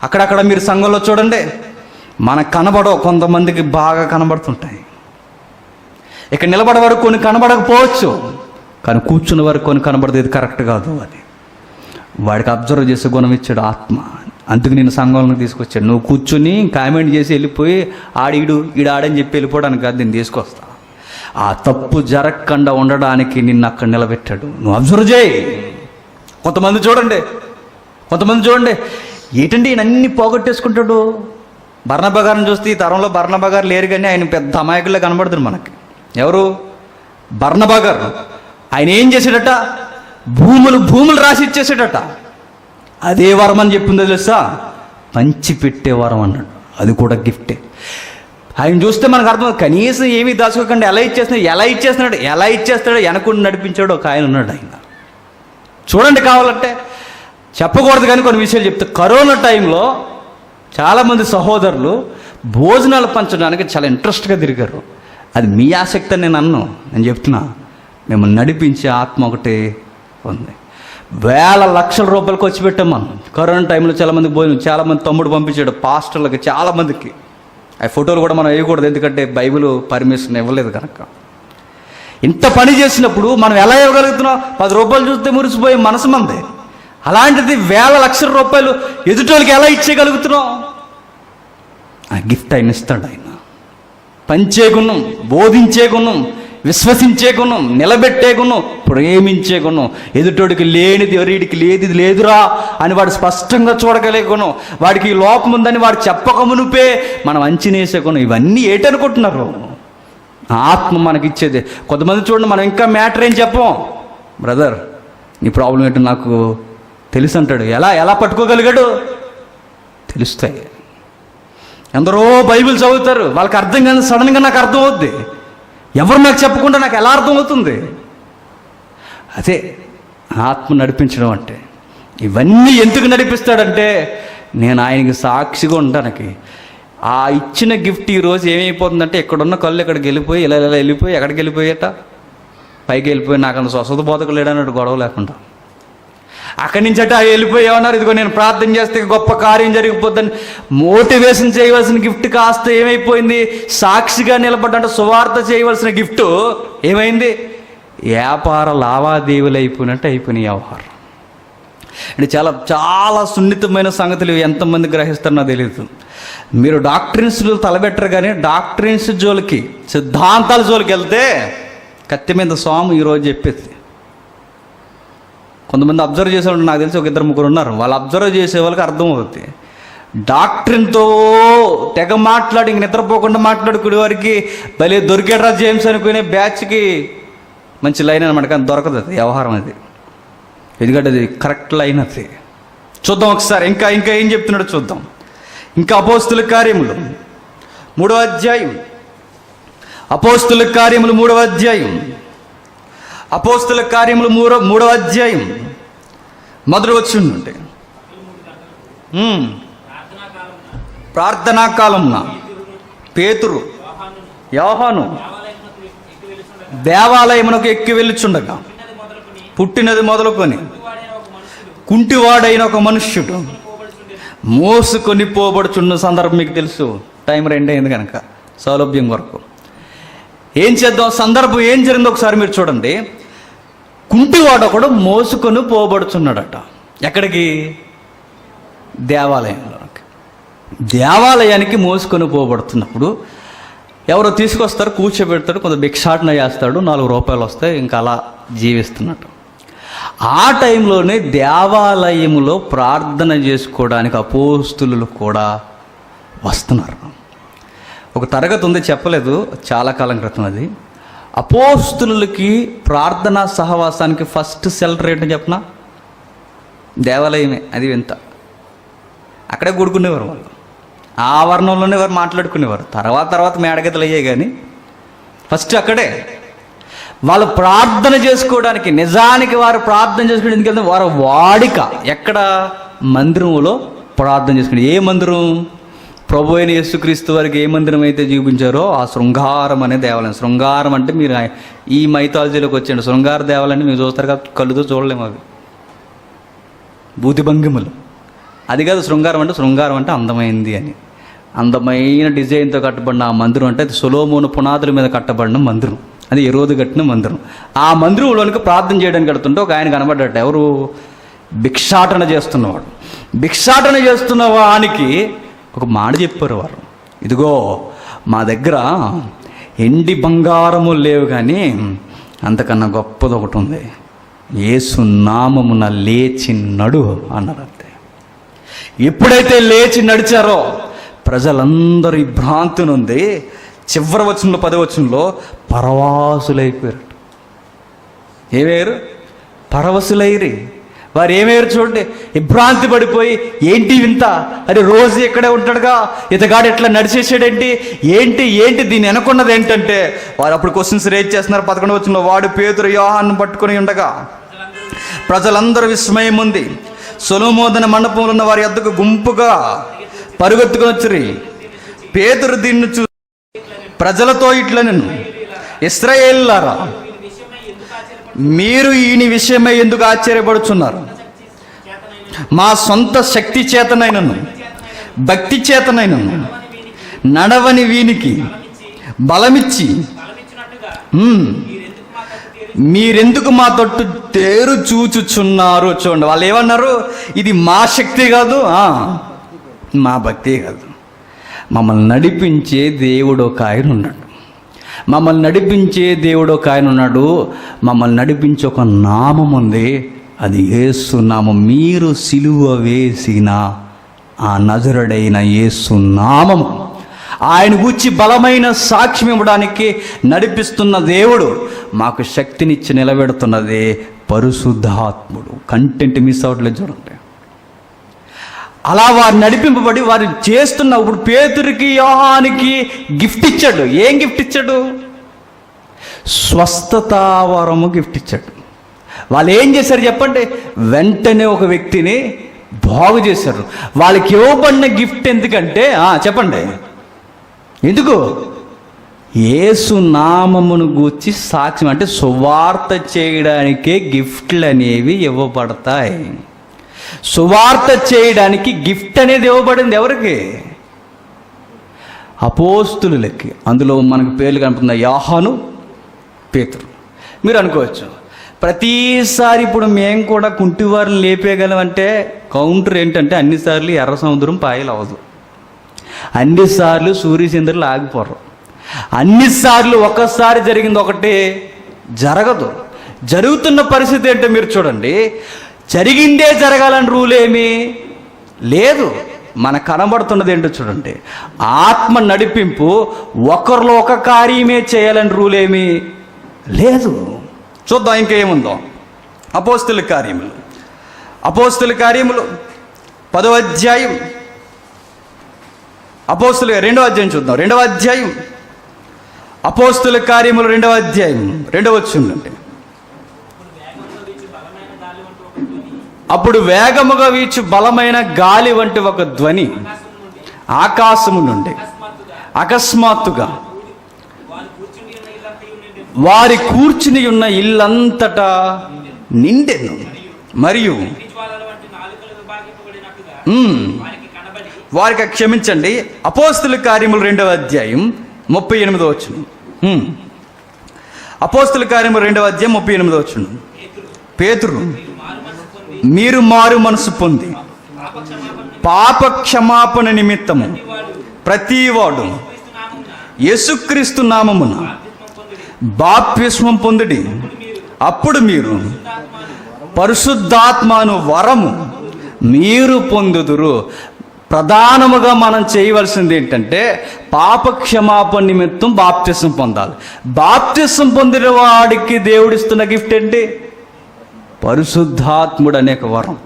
అక్కడక్కడ మీరు సంఘంలో చూడండి, మనకు కనబడవు, కొంతమందికి బాగా కనబడుతుంటాయి. ఇక్కడ నిలబడే వరకు కొన్ని కనబడకపోవచ్చు, కానీ కూర్చున్న వరకు కొన్ని కనబడదు. ఇది కరెక్ట్ కాదు. అది వాడికి అబ్జర్వ్ చేసే గుణం ఇచ్చాడు ఆత్మ. అందుకు నేను సంఘంలో తీసుకొచ్చాడు. నువ్వు కూర్చుని కామెంట్ చేసి వెళ్ళిపోయి ఆడని చెప్పి వెళ్ళిపోవడానికి కాదు, నేను తీసుకొస్తా. ఆ తప్పు జరగకుండా ఉండడానికి నిన్ను అక్కడ నిలబెట్టాడు. నువ్వు అబ్జర్వ్ చేయి. కొంతమంది చూడండి ఏంటంటే ఈయన అన్ని పోగొట్టేసుకుంటాడు. బర్నబా గారిని చూస్తే ఈ తరంలో బర్నబా గారు లేరు, కానీ ఆయన పెద్ద అమాయకుల్లో కనబడుతుంది మనకి. ఎవరు? బర్నబా గారు. ఆయన ఏం చేశాడట? భూములు రాసి ఇచ్చేసాడట. అదే వరం అని చెప్పిందో తెలుసా? పంచి పెట్టే వరం అన్నాడు. అది కూడా గిఫ్టే. ఆయన చూస్తే మనకు అర్థం, కనీసం ఏమీ దాచుకోకుండా ఎలా ఇచ్చేస్తున్నాడు వెనకుండా నడిపించాడు ఒక ఆయన ఉన్నాడు. ఆయన చూడండి, కావాలంటే చెప్పకూడదు కానీ కొన్ని విషయాలు చెప్తే, కరోనా టైంలో చాలామంది సహోదరులు భోజనాలు పంచడానికి చాలా ఇంట్రెస్ట్గా తిరిగారు. అది మీ ఆసక్తి అని నేను చెప్తున్నా. మేము నడిపించే ఆత్మ ఒకటే ఉంది. వేల లక్షల రూపాయలు ఖర్చు పెట్టాం మనం కరోనా టైంలో. చాలామంది భోజనం, చాలామంది తమ్ముడు పంపించాడు పాస్టర్లకి, చాలామందికి. ఆ ఫోటోలు కూడా మనం వేయకూడదు, ఎందుకంటే బైబిల్ పర్మిషన్ ఇవ్వలేదు కనుక. ఇంత పని చేసినప్పుడు మనం ఎలా ఇవ్వగలుగుతున్నాం? 10 రూపాయలు చూస్తే మురిసిపోయే మనసు మంది. అలాంటిది వేల లక్షల రూపాయలు ఎదుటోళ్ళకి ఎలా ఇచ్చేయగలుగుతున్నాం? ఆ గిఫ్ట్ ఆయన ఇస్తాడు. ఆయన పంచే గుణం, బోధించే గుణం, విశ్వసించే గుణం, నిలబెట్టే గుణం, ప్రేమించే గుణం, ఎదుటోడికి లేనిది వీడికి లేది లేదురా అని వాడు స్పష్టంగా చూడగలిగే గుణం, వాడికి లోపం ఉందని వాడు చెప్పక మునుపే మనం అంచనేసే గుణం, ఇవన్నీ ఏటనుకుంటున్నారు? ఆత్మ మనకిచ్చేది. కొంతమంది చూడండి, మనం ఇంకా మ్యాటర్ ఏం చెప్పం. బ్రదర్ నీ ప్రాబ్లం ఏంటో నాకు తెలుసు అంటాడు. ఎలా పట్టుకోగలిగాడు? తెలుస్తాయి. ఎందరో బైబిల్ చదువుతారు, వాళ్ళకి అర్థం కానీ సడన్గా నాకు అర్థం అవుద్ది. ఎవరు నాకు చెప్పకుండా నాకు ఎలా అర్థమవుతుంది? అదే ఆత్మ నడిపించడం అంటే. ఇవన్నీ ఎందుకు నడిపిస్తాడంటే, నేను ఆయనకి సాక్షిగా ఉండడానికి. ఆ ఇచ్చిన గిఫ్ట్ ఈరోజు ఏమైపోతుందంటే, ఇక్కడున్న కళ్ళు ఇక్కడికి వెళ్ళిపోయి ఇలా వెళ్ళిపోయి ఎక్కడికి వెళ్ళిపోయేట పైకి వెళ్ళిపోయి, నాకు అంత స్వస్థత బోధకు లేడన్నట్టు గొడవ లేకుండా అక్కడి నుంచి అటు వెళ్ళిపోయి ఏమన్నారు, ఇదిగో నేను ప్రార్థన చేస్తే గొప్ప కార్యం జరిగిపోద్దని మోటివేషన్ చేయవలసిన గిఫ్ట్ కాస్త ఏమైపోయింది? సాక్షిగా నిలబడ్డంటే సువార్త చేయవలసిన గిఫ్ట్ ఏమైంది? వ్యాపార లావాదేవీలు అయిపోయినట్టు అయిపోయినాయి వ్యవహారం. అంటే చాలా చాలా సున్నితమైన సంగతులు ఎంతమంది గ్రహిస్తారో తెలియదు. మీరు డాక్ట్రిన్స్లు తలబెట్టరు, కానీ డాక్ట్రిన్స్ జోలికి, సిద్ధాంతాల జోలికి వెళ్తే కత్తి మీద స్వామి ఈరోజు చెప్పేది. కొంతమంది అబ్జర్వ్ చేసేవాళ్ళు నాకు తెలిసి 1-2-3 ఉన్నారు. వాళ్ళు అబ్జర్వ్ చేసే వాళ్ళకి అర్థమవుతుంది. డాక్ట్రిన్తో తెగ మాట్లాడి ఇంక నిద్రపోకుండా మాట్లాడుకునే వారికి భలే దొరికేట్రా జేమ్స్ అనుకునే బ్యాచ్కి మంచి లైన్ అనమాట. కానీ దొరకదు అది వ్యవహారం, అది ఎందుకంటే అది కరెక్ట్ లైన్. అది చూద్దాం ఒకసారి. ఇంకా ఏం చెప్తున్నాడో చూద్దాం. ఇంకా అపోస్తుల కార్యములు 3వ అధ్యాయం. అపోస్తుల కార్యములు 3వ అధ్యాయం. అపోస్తుల కార్యములు 3వ అధ్యాయం మొదటి వచనం నుండి. ప్రార్థనా కాలంన పేతురు యోహాను దేవాలయమునకు ఎక్కి వెళ్ళుచుండగా, పుట్టినది మొదలుకొని కుంటివాడైన ఒక మనుష్యుడు మోసుకొని పోబడుచున్న సందర్భం మీకు తెలుసు. టైం 2 అయింది కనుక సౌలభ్యం వరకు. ఏం చేద్దాం? సందర్భం ఏం జరిగిందో ఒకసారి మీరు చూడండి. కుంటివాడు ఒకడు మోసుకొని పోబడుచున్నాడట. ఎక్కడికి? దేవాలయంలోకి. దేవాలయానికి మోసుకొని పోబడుతున్నప్పుడు ఎవరో తీసుకొస్తారు, కూర్చోబెడతాడు, కొంత భిక్షాటన చేస్తాడు, 4 రూపాయలు వస్తాయి, ఇంకా అలా జీవిస్తున్నట్టు. ఆ టైంలోనే దేవాలయంలో ప్రార్థన చేసుకోవడానికి అపోస్తులు కూడా వస్తున్నారు. ఒక తరగతి ఉంది, చెప్పలేదు, చాలా కాలం క్రితం. అది అపోస్తులకి ప్రార్థనా సహవాసానికి ఫస్ట్ సెల్టర్ ఏంటని చెప్పనా? దేవాలయమే. అది వింత. అక్కడే కూడుకునేవారు వాళ్ళు. ఆ వర్ణంలోనే వారు మాట్లాడుకునేవారు. తర్వాత మేడగతులు అయ్యాయి, కానీ ఫస్ట్ అక్కడే వాళ్ళు ప్రార్థన చేసుకోవడానికి. నిజానికి వారు ప్రార్థన చేసుకోవడానికి ఎందుకంటే వారు వాడిక ఎక్కడ? మందిరంలో ప్రార్థన చేసుకోండి. ఏ మందిరం? ప్రభు అయిన యేసుక్రీస్తు వారికి ఏ మందిరం అయితే చూపించారో ఆ శృంగారం అనే దేవాలయం. శృంగారం అంటే మీరు ఈ మైథాలజీలోకి వచ్చేయండి. శృంగార దేవాలయాన్ని మీరు చూస్తారు కదా, కళ్ళుతో చూడలేము. అవి భూతిభంగిములు. అది కాదు శృంగారం అంటే. శృంగారం అంటే అందమైంది అని. అందమైన డిజైన్తో కట్టబడిన ఆ మందిరం అంటే అది సొలొమోను పునాదుల మీద కట్టబడిన మందిరం. అది ఎరోదు కట్టిన మందిరం. ఆ మందిరంలోనికి ప్రార్థన చేయడానికి వెళ్తుంటే ఒక ఆయన కనబడ్డట. ఎవరు? భిక్షాటన చేస్తున్నవాడు. భిక్షాటన చేస్తున్న వానికి ఒక మాట చెప్పారు వారు. ఇదిగో మా దగ్గర ఎండి బంగారము లేవు, కానీ అంతకన్నా గొప్పది ఒకటి ఉంది. యేసు నామమున లేచి నడు అన్నారు. అంతే. ఎప్పుడైతే లేచి నడిచారో ప్రజలందరూ ఈ భ్రాంతి నుండి చివరి వచనంలో 10వ వచనంలో పరవాసులైపోయారు. ఏమయ్యారు? పరవశులైరి. వారు ఏమయ్యారు చూడండి, విభ్రాంతి పడిపోయి, ఏంటి వింత, అరే రోజు ఇక్కడే ఉంటాడుగా, ఇతగాడు ఎట్లా నడిచేసాడేంటి, ఏంటి దీన్ని వెనకున్నది ఏంటంటే, వారు అప్పుడు క్వశ్చన్స్ రేజ్ చేస్తున్నారు. 11వ వచనంలో వాడు పేతురు యోహాను పట్టుకొని ఉండగా ప్రజలందరూ విస్మయం ఉంది. సొలొమోను మండపంలో ఉన్న వారి యొద్దకు గుంపుగా పరుగెత్తుకొని వచ్చిరి. పేతురు దీన్ని చూసి ప్రజలతో ఇట్లనెను, ఇశ్రాయేలులారా, మీరు ఈయన విషయమై ఎందుకు ఆశ్చర్యపడుచున్నారు? మా సొంత శక్తి చేతనైనను భక్తి చేతనైనను నడవని వీనికి బలమిచ్చి మీరెందుకు మా తట్టు తేరు చూచుచున్నారు? చూడండి, వాళ్ళు ఏమన్నారు? ఇది మా శక్తి కాదు, మా భక్తి కాదు. మమ్మల్ని నడిపించే దేవుడు ఒక ఆయన ఉన్నాడు. మమ్మల్ని నడిపించే దేవుడు ఒక ఆయన ఉన్నాడు. మమ్మల్ని నడిపించే ఒక నామం ఉంది, అది యేసు నామం. మీరు సిలువ వేసిన ఆ నజరుడైన యేసు నామం, ఆయన గూర్చి బలమైన సాక్ష్యం ఇవ్వడానికి నడిపిస్తున్న దేవుడు, మాకు శక్తినిచ్చి నిలబెడుతున్నదే పరిశుద్ధాత్ముడు. కంటెంట్ మిస్ అవ్వట్లేదు చూడండి. అలా వారు నడిపింపబడి వారు చేస్తున్న, ఇప్పుడు పేతురికి యోహానికి గిఫ్ట్ ఇచ్చాడు. ఏం గిఫ్ట్ ఇచ్చాడు? స్వస్థతా వరము గిఫ్ట్ ఇచ్చాడు. వాళ్ళు ఏం చేశారు చెప్పండి? వెంటనే ఒక వ్యక్తిని బాగు చేశారు. వాళ్ళకి ఇవ్వబడిన గిఫ్ట్ ఎందుకంటే చెప్పండి, ఎందుకు? యేసు నామమును గూర్చి సాక్ష్యం, అంటే సువార్త చేయడానికే గిఫ్ట్లు అనేవి ఇవ్వబడతాయి. సువార్త చేయడానికి గిఫ్ట్ అనేది ఇవ్వబడింది ఎవరికి? అపోస్తులులకి. అందులో మనకు పేర్లు కనిపిస్తున్న యోహాను, పేతురు. మీరు అనుకోవచ్చు, ప్రతిసారి ఇప్పుడు మేము కూడా కుంటివారిని లేపేయగలమంటే కౌంటర్ ఏంటంటే అన్నిసార్లు ఎర్ర సముద్రం పాయలు అవ్వదు, అన్నిసార్లు సూర్యచంద్రులు ఆగిపోరు, అన్నిసార్లు ఒకసారి జరిగింది ఒకటి జరగదు. జరుగుతున్న పరిస్థితి ఏంటో మీరు చూడండి. జరిగిందే జరగాలని రూల్ ఏమీ లేదు. మనకు కనబడుతున్నది ఏంటో చూడండి. ఆత్మ నడిపింపు, ఒకరిలో ఒక కార్యమే చేయాలని రూల్ ఏమీ లేదు. చూద్దాం ఇంకేముందో. అపోస్తుల కార్యములు 10వ అధ్యాయం, అపోస్తుల 2వ అధ్యాయం చూద్దాం. 2వ అధ్యాయం అపోస్తుల కార్యములు 2వ అధ్యాయం 2వ వచనం. అప్పుడు వేగముగా వీచు బలమైన గాలి వంటి ఒక ధ్వని ఆకాశము నుండి అకస్మాత్తుగా వారి కూర్చుని ఉన్న ఇల్లంతటా నిండెను. మరియు వారికి క్షమించండి, అపోస్తుల కార్యములు 2వ అధ్యాయం 38వ వచనం. అపోస్తుల కార్యములు 2వ అధ్యాయం 38వ వచనం. పేతురు, మీరు మారు మనసు పొంది పాప క్షమాపణ నిమిత్తము ప్రతివాడు యేసుక్రీస్తు నామమున బాప్తిస్మం పొందుడి, అప్పుడు మీరు పరిశుద్ధాత్మను వరము మీరు పొందుదురు. ప్రధానముగా మనం చేయవలసింది ఏంటంటే పాప క్షమాపణ నిమిత్తం బాప్తిస్మం పొందాలి. బాప్తిస్మం పొందిన వాడికి దేవుడిస్తున్న గిఫ్ట్ ఏంటి? పరిశుద్ధాత్ముడు అనే వరం.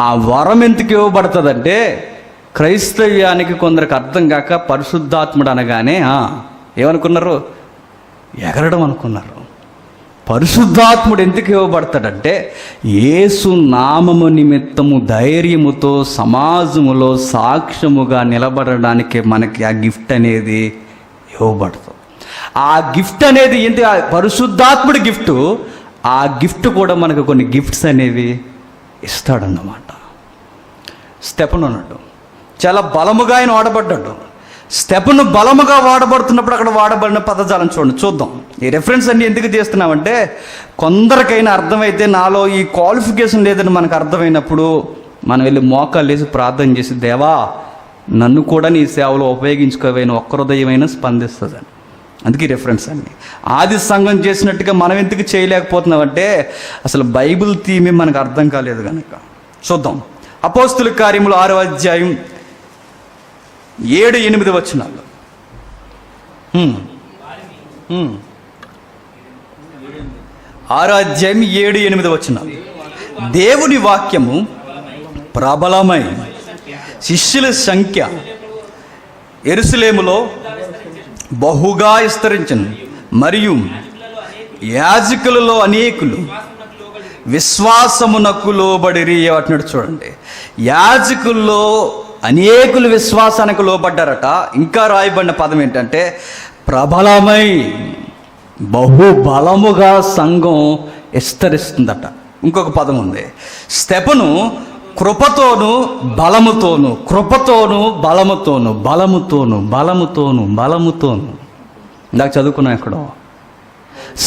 ఆ వరం ఎందుకు ఇవ్వబడుతుందంటే క్రైస్తవ్యానికి కొందరికి అర్థం కాక పరిశుద్ధాత్ముడు అనగానే ఏమనుకున్నారు? ఎగరడం అనుకున్నారు. పరిశుద్ధాత్ముడు ఎందుకు ఇవ్వబడతాడంటే యేసు నామము నిమిత్తము ధైర్యముతో సమాజములో సాక్ష్యముగా నిలబడడానికి మనకి ఆ గిఫ్ట్ అనేది ఇవ్వబడుతుంది. ఆ గిఫ్ట్ అనేది ఏంటి? పరిశుద్ధాత్ముడి గిఫ్ట్. ఆ గిఫ్ట్ కూడా మనకు కొన్ని గిఫ్ట్స్ అనేవి ఇస్తాడన్నమాట. స్టెఫను అన్నాడు, చాలా బలముగా ఆయన వాడబడ్డాడు. స్టెఫను బలముగా వాడబడుతున్నప్పుడు అక్కడ వాడబడిన పదజాలం చూద్దాం. ఈ రెఫరెన్స్ అన్ని ఎందుకు చేస్తున్నామంటే కొందరికైనా అర్థమైతే, నాలో ఈ క్వాలిఫికేషన్ లేదని మనకు అర్థమైనప్పుడు మనం వెళ్ళి మోకాళ్ళు వేసి ప్రార్థన చేసి, దేవా నన్ను కూడా నీ సేవలో ఉపయోగించుకోవైన ఒక్క హృదయమైన స్పందిస్తుందని. అందుకే రెఫరెన్స్ అన్ని. ఆది సంఘం చేసినట్టుగా మనం ఎందుకు చేయలేకపోతున్నామంటే అసలు బైబిల్ థీమే మనకు అర్థం కాలేదు కనుక. చూద్దాం. అపోస్తుల కార్యములు 6వ అధ్యాయం 7-8 వచనాలు. 6వ అధ్యాయం 7-8 వచనాలు. దేవుని వాక్యము ప్రబలమై శిష్యుల సంఖ్య యెరూషలేములో బహుగా విస్తరించను, మరియు యాజకులలో అనేకులు విశ్వాసమునకు లోబడిరి ఏమంటున్నాడు చూడండి. యాజకుల్లో అనేకులు విశ్వాసానికి లోబడ్డారట. ఇంకా రాయబడిన పదం ఏంటంటే ప్రబలమై బహుబలముగా సంఘం విస్తరిస్తుందట. ఇంకొక పదం ఉంది, స్తెఫను కృపతోను బలముతోను, కృపతోను బలముతోను, బలముతోను బలముతోను బలముతోను. ఇందాక చదువుకున్నాం ఎక్కడో,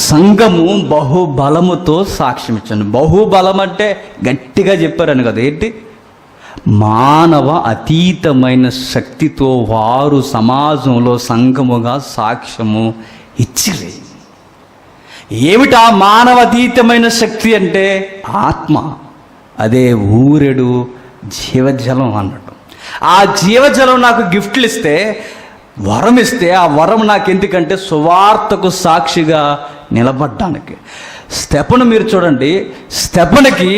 సంఘము బహుబలముతో సాక్ష్యం ఇచ్చాను. బహుబలం అంటే గట్టిగా చెప్పారని కదా, ఏంటి? మానవ అతీతమైన శక్తితో వారు సమాజంలో సంఘముగా సాక్ష్యము ఇచ్చిరి. ఏమిటా మానవ అతీతమైన శక్తి అంటే? ఆత్మ. అదే ఊరెడు జీవజలం అన్నట్టు. ఆ జీవజలం నాకు గిఫ్ట్లు ఇస్తే, వరం ఇస్తే, ఆ వరం నాకు ఎందుకంటే సువార్తకు సాక్షిగా నిలబడ్డానికి. స్తెఫను మీరు చూడండి, స్తెఫనుకి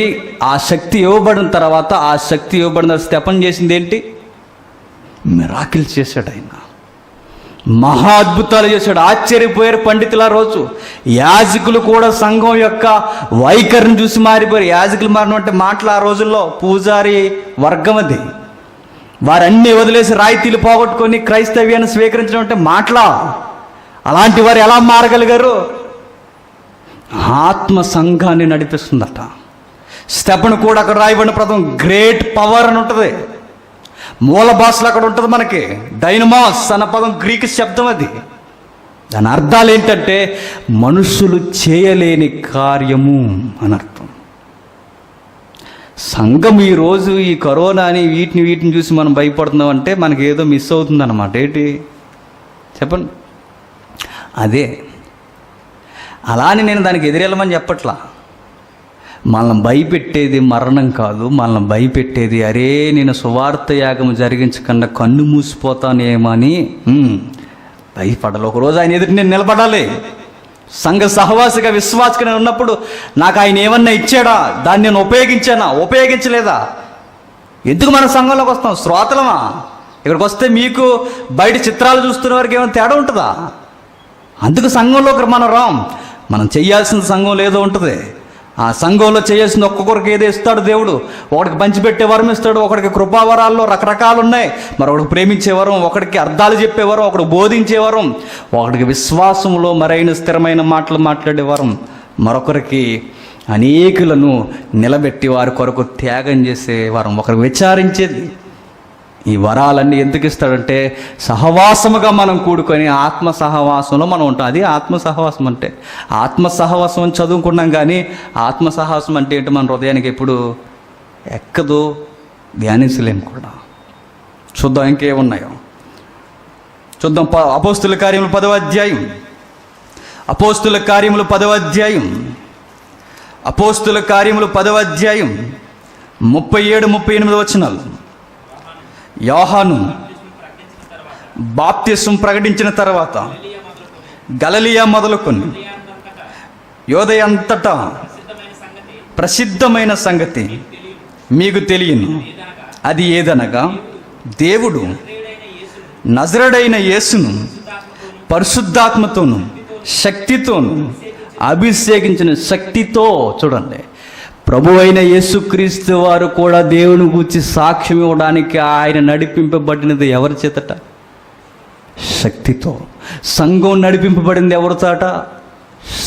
ఆ శక్తి ఇవ్వబడిన తర్వాత, ఆ శక్తి ఇవ్వబడిన స్తెఫను చేసింది ఏంటి? మిరాకిల్ చేశాడు ఆయన, మహా అద్భుతాలు చేశాడు. ఆశ్చర్యపోయారు పండితుల రోజు. యాజకులు కూడా సంఘం యొక్క వైఖరిని చూసి మారిపోయారు. యాజకులు మారిన అంటే మాటలు ఆ రోజుల్లో పూజారి వర్గం అది. వారన్నీ వదిలేసి రాయితీలు పోగొట్టుకొని క్రైస్తవ్యాన్ని స్వీకరించడం అంటే మాటలా? అలాంటి వారు ఎలా మారగలిగారు? ఆత్మ సంఘాన్ని నడిపిస్తుందట. స్తెఫను కూడా అక్కడ రాయబడిన పదం గ్రేట్ పవర్ అని ఉంటుంది. మూల భాషలో అక్కడ ఉంటుంది మనకి. డైనమాస్ అన్న పదం గ్రీకు శబ్దం అది. దాని అర్థాలు ఏంటంటే మనుషులు చేయలేని కార్యము అని అర్థం. సంఘం ఈరోజు ఈ కరోనాని వీటిని చూసి మనం భయపడుతున్నాం అంటే మనకి ఏదో మిస్ అవుతుంది అన్నమాట. ఏంటి చెప్పండి? అదే. అలా అని నేను దానికి ఎదురెళ్ళమని చెప్పట్లా. మనల్ని భయపెట్టేది మరణం కాదు, మనల్ని భయపెట్టేది అరే నేను సువార్త యాగం జరిగించకుండా కన్ను మూసిపోతానేమని భయపడాలి. ఒకరోజు ఆయన ఎదురు నేను నిలబడాలి. సంఘ సహవాసిగా విశ్వాసగా నేను ఉన్నప్పుడు నాకు ఆయన ఏమన్నా ఇచ్చాడా? దాన్ని నేను ఉపయోగించలేదా? ఎందుకు మన సంఘంలోకి వస్తాం? శ్రోతలమా? ఇక్కడికి వస్తే మీకు బయట చిత్రాలు చూస్తున్న వారికి ఏమైనా తేడా ఉంటుందా? అందుకు సంఘంలోకి మనం చెయ్యాల్సిన సంఘం ఏదో ఉంటుంది. ఆ సంఘంలో చేయాల్సిన ఒక్కొక్కరికి ఏదో ఇస్తాడు దేవుడు. ఒకడికి పంచిపెట్టే వరం ఇస్తాడు, ఒకడికి కృపావరాల్లో రకరకాలు ఉన్నాయి. మరొకడికి ప్రేమించే వరం, ఒకడికి అర్థాలు చెప్పే వరం, ఒకడికి బోధించే వరం, ఒకడికి విశ్వాసంలో మరైన స్థిరమైన మాటలు మాట్లాడే వరం, మరొకరికి అనేకులను నిలబెట్టి వారి కొరకు త్యాగం చేసే వరం, ఒకరికి విచారించేది. ఈ వరాలన్నీ ఎందుకు ఇస్తాడంటే సహవాసముగా మనం కూడుకొని ఆత్మ సహవాసంలో మనం ఉంటాం. అది ఆత్మ సహవాసం అంటే. ఆత్మ సహవాసం అని చదువుకున్నాం, కానీ ఆత్మ సహవాసం అంటే ఏంటో మన హృదయానికి ఎప్పుడు ఎక్కదు, ధ్యానించలేము కూడా. చూద్దాం ఇంకేమున్నాయో చూద్దాం. అపోస్తుల కార్యములు 10వ అధ్యాయం, అపోస్తుల కార్యములు 10వ అధ్యాయం, అపోస్తుల కార్యములు 10వ అధ్యాయం 37-38 వచనాలు. యోహాను బాప్తిస్మం ప్రకటించిన తర్వాత గలిలయ మొదలుకొని యోదయ అంతటా ప్రసిద్ధమైన సంగతి మీకు తెలియను. అది ఏదనగా దేవుడు నజరేయుడైన యేసును పరిశుద్ధాత్మతోను శక్తితోను అభిషేకించిన. శక్తితో చూడండి, ప్రభు అయిన యేసుక్రీస్తు వారు కూడా దేవుని గూర్చి సాక్ష్యం ఇవ్వడానికి ఆయన నడిపింపబడినది ఎవరి చేతట? శక్తితో. సంఘం నడిపింపబడింది ఎవరితోట?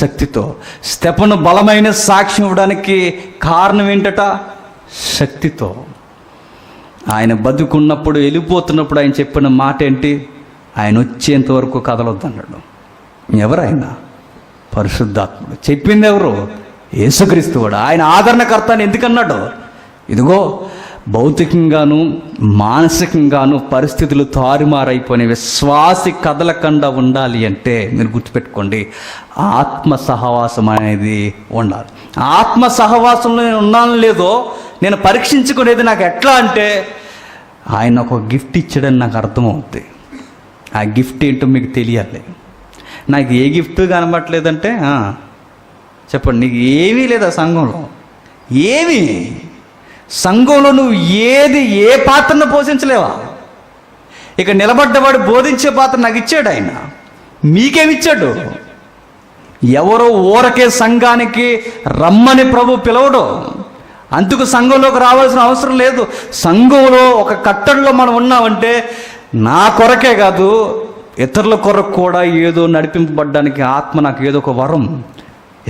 శక్తితో. స్తెఫను బలమైన సాక్ష్యం ఇవ్వడానికి కారణం ఏంటట? శక్తితో. ఆయన బతుకున్నప్పుడు, వెళ్ళిపోతున్నప్పుడు ఆయన చెప్పిన మాట ఏంటి? ఆయన వచ్చేంత వరకు కదలొద్దన్నాడు. ఎవరైనా? పరిశుద్ధాత్ముడు. చెప్పింది ఎవరు? యేసుక్రీస్తు వాడు. ఆయన ఆదరణకర్త అని ఎందుకన్నాడు? ఇదిగో భౌతికంగాను మానసికంగాను పరిస్థితులు తారుమారైపోయిన విశ్వాసి కదలకుండా ఉండాలి అంటే మీరు గుర్తుపెట్టుకోండి, ఆత్మ సహవాసం అనేది ఉండాలి. ఆత్మ సహవాసంలో నేను ఉన్నాను లేదో నేను పరీక్షించుకునేది నాకు ఎట్లా అంటే, ఆయన ఒక గిఫ్ట్ ఇచ్చాడని నాకు అర్థమవుతుంది. ఆ గిఫ్ట్ ఏంటో మీకు తెలియాలి. నాకు ఏ గిఫ్ట్ కనబట్టలేదంటే చెప్పండి, నీకు ఏమీ లేదా సంఘంలో? ఏమి సంఘంలో నువ్వు ఏ పాత్రను పోషించలేవా? ఇక నిలబడ్డవాడు బోధించే పాత్ర నాకు ఇచ్చాడు ఆయన. మీకేమిచ్చాడు? ఎవరో ఊరకే సంఘానికి రమ్మని ప్రభు పిలవడు. అందుకు సంఘంలోకి రావాల్సిన అవసరం లేదు. సంఘంలో ఒక కట్టడిలో మనం ఉన్నామంటే నా కొరకే కాదు, ఇతరుల కొరకు కూడా ఏదో నడిపింపబడ్డానికి ఆత్మ నాకు ఏదో ఒక వరం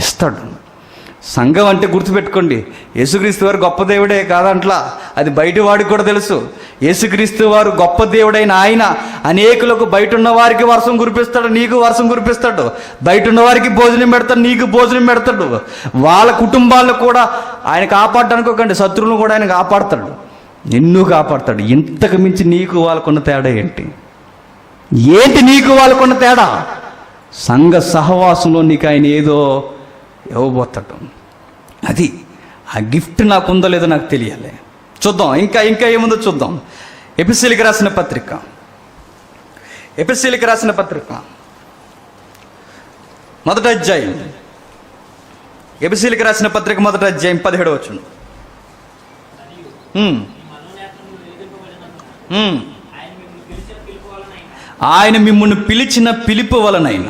ఇస్తాడు. సంఘం అంటే గుర్తుపెట్టుకోండి, యేసుక్రీస్తు వారు గొప్ప దేవుడే కాదంట్లా, అది బయట వాడికి కూడా తెలుసు. యేసుక్రీస్తు వారు గొప్ప దేవుడైన ఆయన అనేకులకు బయట ఉన్న వారికి వర్షం కురిపిస్తాడు, నీకు వర్షం కురిపిస్తాడు. బయట ఉన్న వారికి భోజనం పెడతాడు, నీకు భోజనం పెడతాడు. వాళ్ళ కుటుంబాలను కూడా ఆయన కాపాడడానికోకండి, శత్రువులను కూడా ఆయన కాపాడతాడు, నిన్ను కాపాడతాడు. ఇంతకు మించి నీకు వాళ్ళకున్న తేడా ఏంటి? నీకు వాళ్ళకున్న తేడా? సంఘ సహవాసంలో నీకు ఆయన ఏదో ఇవ్వబోతాడు. అది ఆ గిఫ్ట్ నాకు ఉందో లేదో నాకు తెలియాలి. చూద్దాం, ఇంకా ఏముందో చూద్దాం. ఎఫెసీయులకు రాసిన పత్రిక మొదటి అధ్యాయం, ఎఫెసీయులకు రాసిన పత్రిక మొదటి అధ్యాయం 17వ వచనం. ఆయన మిమ్మును పిలిచిన పిలుపు వలనైన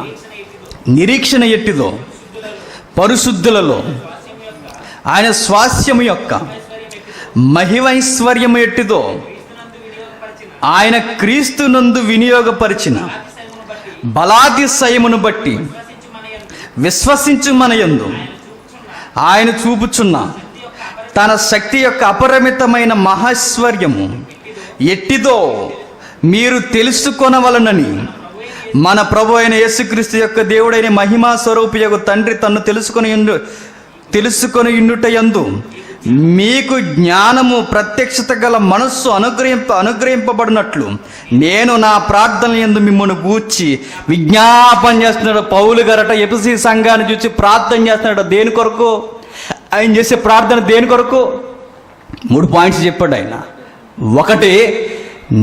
నిరీక్షణ ఎట్టిదో పరిశుద్ధులలో ఆయన స్వాస్యము యొక్క మహిమైశ్వర్యము ఎట్టిదో ఆయన క్రీస్తునందు వినియోగపరిచిన బలాతిశయమును బట్టి విశ్వసించు మన యందు ఆయన చూపుచున్న తన శక్తి యొక్క అపరిమితమైన మహైశ్వర్యము ఎట్టిదో మీరు తెలుసుకొనవలనని మన ప్రభు అయిన యేసుక్రీస్తు యొక్క దేవుడైన మహిమా స్వరూపి యొక్క తండ్రి తన్ను తెలుసుకొని యందు మీకు జ్ఞానము ప్రత్యక్షత గల మనస్సు అనుగ్రహింపబడినట్లు నేను నా ప్రార్థన యందు మిమ్మల్ని గూర్చి విజ్ఞాపన చేస్తున్నాడు. పౌలు గారట ఎఫెసీ సంఘాన్ని చూసి ప్రార్థన చేస్తున్నాడు. దేని కొరకు? ఆయన చేసే ప్రార్థన దేని కొరకు? 3 పాయింట్స్ చెప్పాడు ఆయన. 1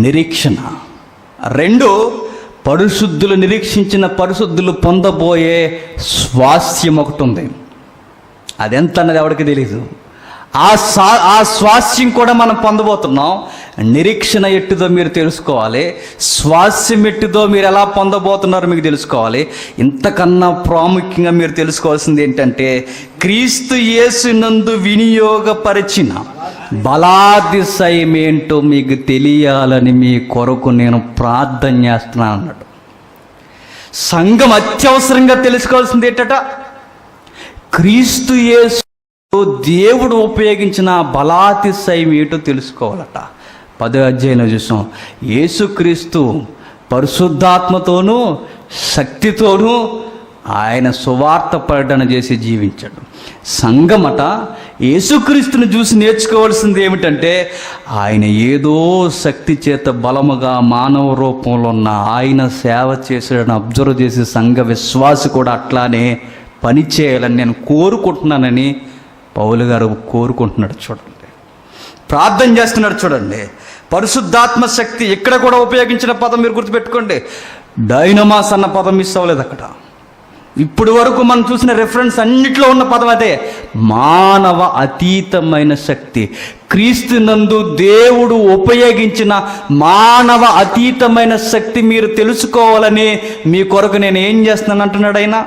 నిరీక్షణ, 2 పరిశుద్ధులు నిరీక్షించిన పరిశుద్ధులు పొందబోయే స్వాస్థ్యం ఒకటి ఉంది. అదెంత అన్నది ఎవరికి తెలీదు. ఆ స్వాస్థ్యం కూడా మనం పొందబోతున్నాం. నిరీక్షణ ఎట్టిదో మీరు తెలుసుకోవాలి, స్వాస్థ్యం ఎట్టిదో మీరు ఎలా పొందబోతున్నారో మీకు తెలుసుకోవాలి. ఇంతకన్నా ప్రాముఖ్యంగా మీరు తెలుసుకోవాల్సింది ఏంటంటే క్రీస్తు యేసునందు వినియోగపరిచిన బలాతిశయం ఏంటో మీకు తెలియాలని మీ కొరకు నేను ప్రార్థన చేస్తున్నాను అన్నాడు. సంఘం అత్యవసరంగా తెలుసుకోవాల్సింది ఏంటట? క్రీస్తు యేసు దేవుడు ఉపయోగించిన బలాతిశయం ఏంటో తెలుసుకోవాలట. 10వ అధ్యాయంలో చూసాం, యేసుక్రీస్తు పరిశుద్ధాత్మతోనూ శక్తితోనూ ఆయన సువార్త ప్రకటన చేసి జీవించాడు. సంఘమట యేసుక్రీస్తుని చూసి నేర్చుకోవాల్సింది ఏమిటంటే ఆయన ఏదో శక్తి చేత బలముగా మానవ రూపంలో ఉన్న ఆయన సేవ చేసాడని అబ్జర్వ్ చేసి సంఘ విశ్వాసి కూడా అట్లానే పని చేయాలని నేను కోరుకుంటున్నానని పౌలు గారు కోరుకుంటున్నాడు. చూడండి, ప్రార్థన చేస్తున్నాడు. చూడండి, పరిశుద్ధాత్మ శక్తి ఇక్కడ కూడా ఉపయోగించిన పదం మీరు గుర్తుపెట్టుకోండి. డైనమాస్ అన్న పదం మిస్ అవ్వలేదు అక్కడ. ఇప్పుడు వరకు మనం చూసిన రెఫరెన్స్ అన్నిట్లో ఉన్న పదం అదే, మానవ అతీతమైన శక్తి. క్రీస్తునందు దేవుడు ఉపయోగించిన మానవ అతీతమైన శక్తి మీరు తెలుసుకోవాలని మీ కొరకు నేను ఏం చేస్తున్నాను అంటున్నాడు ఆయన?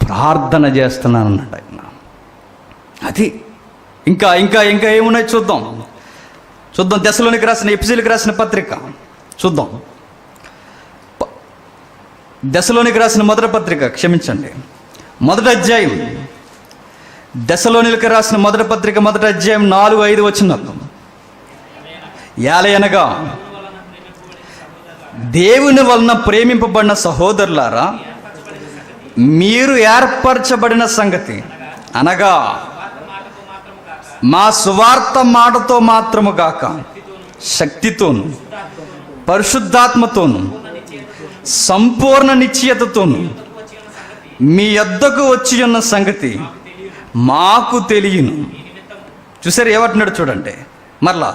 ప్రార్థన చేస్తున్నాను అన్నాడు ఆయన. అది ఇంకా ఏమున్నాయి చూద్దాం. ఎఫెసీయులకు రాసిన పత్రిక చూద్దాం. ఎఫెసీయులకు రాసిన మొదటి పత్రిక, క్షమించండి, మొదటి అధ్యాయం. ఎఫెసీయులకు రాసిన మొదటి పత్రిక మొదటి అధ్యాయం 4-5 వచనాలు. ఏలయనగా దేవుని వలన ప్రేమింపబడిన సహోదరులారా, మీరు ఏర్పరచబడిన సంగతి అనగా మా సువార్త మాటతో మాత్రము గాక శక్తితోను పరిశుద్ధాత్మతోను సంపూర్ణ నిశ్చయతతోను మీ యొద్దకు వచ్చి ఉన్న సంగతి మాకు తెలియను. చూసారు ఏమంటున్నాడు? చూడండి మరలా,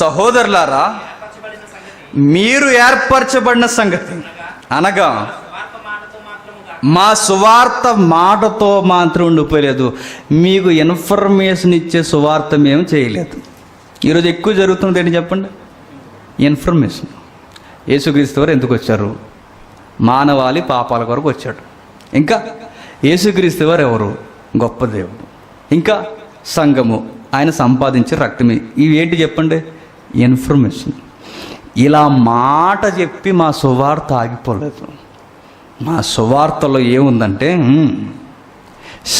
సహోదరులారా మీరు ఏర్పరచబడిన సంగతి అనగా మా సువార్త మాటతో మాత్రం ఉండిపోలేదు. మీకు ఇన్ఫర్మేషన్ ఇచ్చే సువార్త మేము చేయలేదు. ఈరోజు ఎక్కువ జరుగుతున్నది ఏంటి చెప్పండి? ఇన్ఫర్మేషన్. యేసుక్రీస్తు వారు ఎందుకు వచ్చారు? మానవాళి పాపాల కొరకు వచ్చాడు. ఇంకా యేసుక్రీస్తు వారు ఎవరు? గొప్ప దేవుడు. ఇంకా సంఘము, ఆయన సంపాదించే రక్తమే. ఇవి ఏంటి చెప్పండి? ఇన్ఫర్మేషన్. ఇలా మాట చెప్పి మా సువార్త ఆగిపోలేదు. మా సువార్తలో ఏముందంటే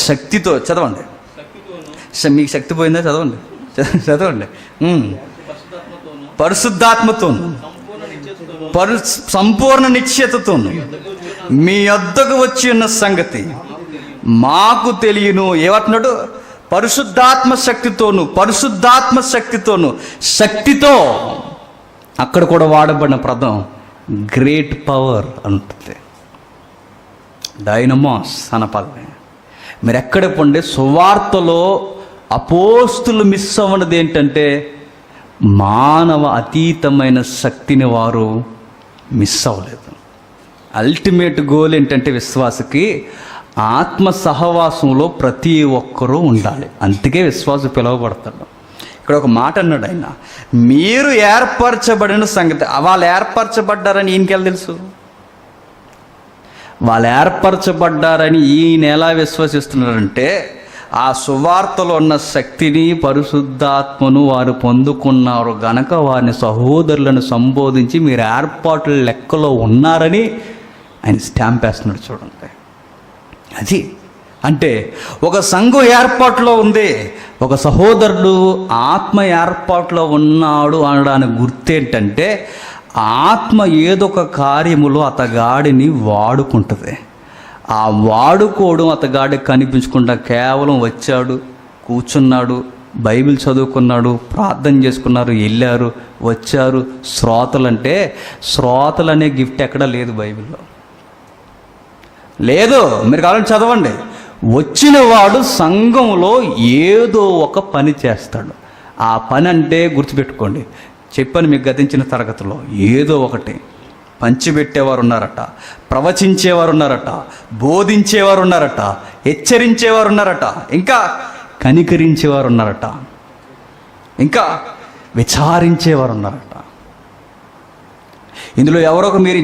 శక్తితో, చదవండి, మీకు శక్తి పోయిందా? చదవండి చదవండి. పరిశుద్ధాత్మతోను సంపూర్ణ నిశ్చయతతోను మీ వద్దకు వచ్చి ఉన్న సంగతి మాకు తెలియను. ఏమంటున్నాడు? పరిశుద్ధాత్మ శక్తితోను, పరిశుద్ధాత్మ శక్తితోను. శక్తితో అక్కడ కూడా వాడబడిన పదం గ్రేట్ పవర్ అంటుంది. డైనమాస్ అన్న పదమే. మీరు ఎక్కడ పొండే సువార్తలో అపోస్తులు మిస్ అవ్వనది ఏంటంటే మానవ అతీతమైన శక్తిని వారు మిస్ అవ్వలేదు. అల్టిమేట్ గోల్ ఏంటంటే విశ్వాసకి ఆత్మ సహవాసంలో ప్రతి ఒక్కరూ ఉండాలి. అందుకే విశ్వాసం పిలువబడతాడు. ఇక్కడ ఒక మాట అన్నాడు ఆయన, మీరు ఏర్పరచబడిన సంగతి. వాళ్ళు ఏర్పరచబడ్డారని ఈయనకెళ్ళి తెలుసు? వాళ్ళు ఏర్పరచబడ్డారని ఈయన ఎలా విశ్వసిస్తున్నారంటే ఆ సువార్తలో ఉన్న శక్తిని, పరిశుద్ధాత్మను వారు పొందుకున్నారు గనక వారిని సహోదరులను సంబోధించి మీరు ఏర్పాట్ల లెక్కలో ఉన్నారని ఆయన స్టాంప్ వేస్తున్నాడు. చూడండి, అది అంటే ఒక సంఘం ఏర్పాట్లో ఉంది, ఒక సహోదరుడు ఆత్మ ఏర్పాట్లో ఉన్నాడు అనడానికి గుర్తేంటంటే ఆత్మ ఏదో ఒక కార్యములో అతగాడిని వాడుకుంటుంది. ఆ వాడుకోవడం అతగాడికి కనిపించకుండా కేవలం వచ్చాడు, కూర్చున్నాడు, బైబిల్ చదువుకున్నాడు, ప్రార్థన చేసుకున్నారు, వెళ్ళారు, వచ్చారు. శ్రోతలంటే శ్రోతలు అనే గిఫ్ట్ ఎక్కడా లేదు బైబిల్లో, లేదు. మీరు కావాలని చదవండి. వచ్చిన వాడు సంఘంలో ఏదో ఒక పని చేస్తాడు. ఆ పని అంటే గుర్తుపెట్టుకోండి, చెప్పాను మీకు గతించిన తరగతిలో, ఏదో ఒకటి పంచిపెట్టేవారు ఉన్నారట, ప్రవచించేవారు ఉన్నారట, బోధించేవారు ఉన్నారట, హెచ్చరించేవారు ఉన్నారట, ఇంకా కనికరించేవారు ఉన్నారట, ఇంకా విచారించేవారు ఉన్నారట. ఇందులో ఎవరో ఒక మీరు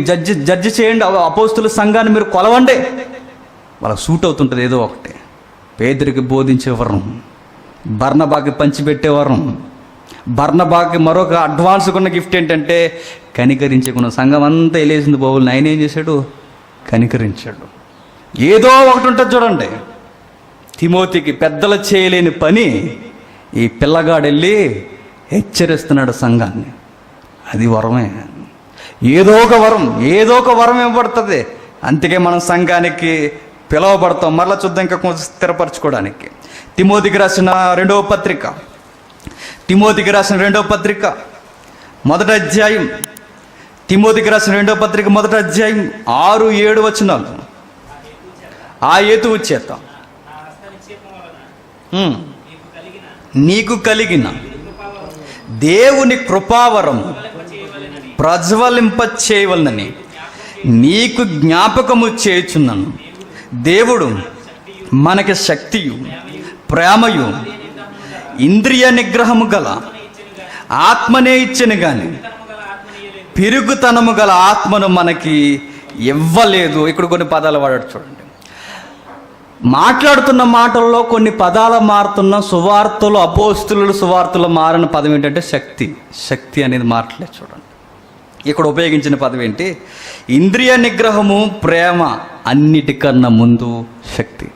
జడ్జి చేయండి. అపోస్తుల సంఘాన్ని మీరు కొలవండి, వాళ్ళకి సూట్ అవుతుంటుంది ఏదో ఒకటి. పేదరికి బోధించేవారు, బర్నబాకి పంచిపెట్టేవారు. బర్నబాకి మరొక అడ్వాన్స్గా ఉన్న గిఫ్ట్ ఏంటంటే కనికరించుకున్న. సంఘం అంతా వెళ్ళేసింది బౌలు, ఆయన ఏం చేశాడు? కనికరించాడు. ఏదో ఒకటి ఉంటుంది చూడండి. తిమోతికి పెద్దలు చేయలేని పని ఈ పిల్లగాడు వెళ్ళి హెచ్చరిస్తున్నాడు సంఘాన్ని. అది వరమే. ఏదో ఒక వరం ఇవ్వబడుతుంది. అందుకే మనం సంఘానికి పిలువబడతాం. మరలా చూద్దాం, ఇంకా కొంచెం స్థిరపరచుకోవడానికి. తిమోతికి రాసిన రెండవ పత్రిక, మొదటి అధ్యాయం, తిమోతికి రాసిన రెండవ పత్రిక మొదటి అధ్యాయం 6-7 వచనాలు. ఆ హేతువు చేత నీకు కలిగిన దేవుని కృపావరం ప్రజ్వలింప చేయవలనని నీకు జ్ఞాపకము చేయుచున్నాను. దేవుడు మనకి శక్తియు, ప్రేమయు, ఇంద్రియ నిగ్రహము గల ఆత్మనే ఇచ్చను కానీ పిరుగుతనము గల ఆత్మను మనకి ఇవ్వలేదు. ఇక్కడ కొన్ని పదాలు వాడాడు చూడండి. మాట్లాడుతున్న మాటల్లో కొన్ని పదాలు మారుతున్న. సువార్తలు, అపోస్తులు సువార్తలు మారిన పదం ఏంటంటే శక్తి అనేది మారట్లేదు. చూడండి, ఇక్కడ ఉపయోగించిన పదం ఏంటి? ఇంద్రియ నిగ్రహము, ప్రేమ, అన్నిటికన్నా ముందు శక్తి.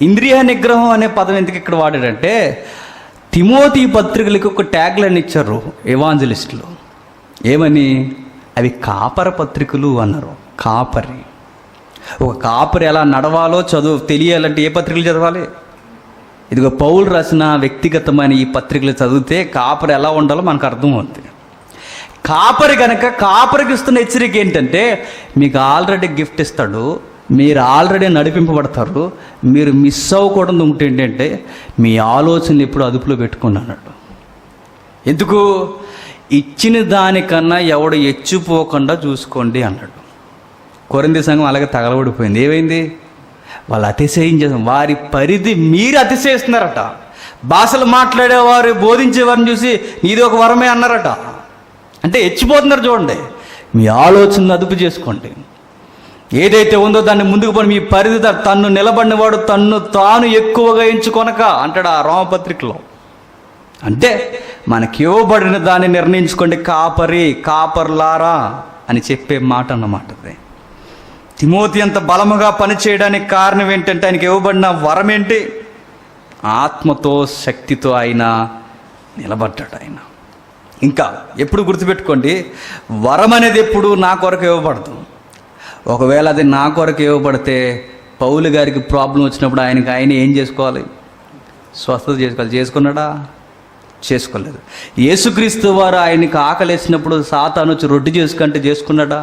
ఇంద్రియ నిగ్రహం అనే పదం ఎందుకు ఇక్కడ వాడాడంటే తిమోతి పత్రికలకు ఒక ట్యాగ్లైన్ ఇచ్చారు ఎవాంజలిస్టులు. ఏమని? అవి కాపర పత్రికలు అన్నారు. కాపరి, ఒక కాపరి ఎలా నడవాలో తెలియాలంటే ఏ పత్రికలు చదవాలి? ఇదిగో పౌలు రాసిన వ్యక్తిగతమైన ఈ పత్రికలు చదివితే కాపరి ఎలా ఉండాలో మనకు అర్థమవుతుంది. కాపరి కనుక కాపరికి ఇస్తున్న హెచ్చరిక ఏంటంటే మీకు ఆల్రెడీ గిఫ్ట్ ఇస్తాడు, మీరు ఆల్రెడీ నడిపింపబడతారు, మీరు మిస్ అవ్వకూడదు. ఒకటి ఏంటంటే మీ ఆలోచనలు ఎప్పుడు అదుపులో పెట్టుకుని అన్నట్టు. ఎందుకు? ఇచ్చిన దానికన్నా ఎవడు ఎచ్చిపోకుండా చూసుకోండి అన్నాడు. కొరింథీ సంఘం అలాగే తగలబడిపోయింది. ఏమైంది? వాళ్ళు అతిశయం చేసాం, వారి పరిధి మీరు అతిశయిస్తున్నారట. భాషలు మాట్లాడేవారు, బోధించేవారిని చూసి నీది ఒక వరమే అన్నారట. అంటే ఎచ్చిపోతున్నారు. చూడండి, మీ ఆలోచనను అదుపు చేసుకోండి. ఏదైతే ఉందో దాన్ని ముందుకు పోయి మీ పరిధి తన్ను నిలబడినవాడు తన్ను తాను ఎక్కువగా ఎంచుకొనక అంటాడు ఆ రోమపత్రికలో. అంటే మనకి ఇవ్వబడిన దాన్ని నిర్ణయించుకోండి, కాపర్లారా అని చెప్పే మాట అన్నమాట. తిమోతి అంత బలముగా పనిచేయడానికి కారణం ఏంటంటే ఆయనకి ఇవ్వబడిన వరం ఏంటి? ఆత్మతో శక్తితో ఆయన నిలబడ్డాడు. ఆయన ఇంకా ఎప్పుడు గుర్తుపెట్టుకోండి, వరం అనేది ఎప్పుడు నా కొరకు ఇవ్వబడదు. ఒకవేళ అది నా కొరకు ఇవ్వబడితే పౌలు గారికి ప్రాబ్లం వచ్చినప్పుడు ఆయన ఏం చేసుకోవాలి? స్వస్థత చేసుకోవాలి. చేసుకున్నాడా? చేసుకోలేదు. యేసుక్రీస్తు వారు ఆయనకి ఆకలేసినప్పుడు సాతాను వచ్చి రొట్టె చేసుకుంటే చేసుకున్నాడా?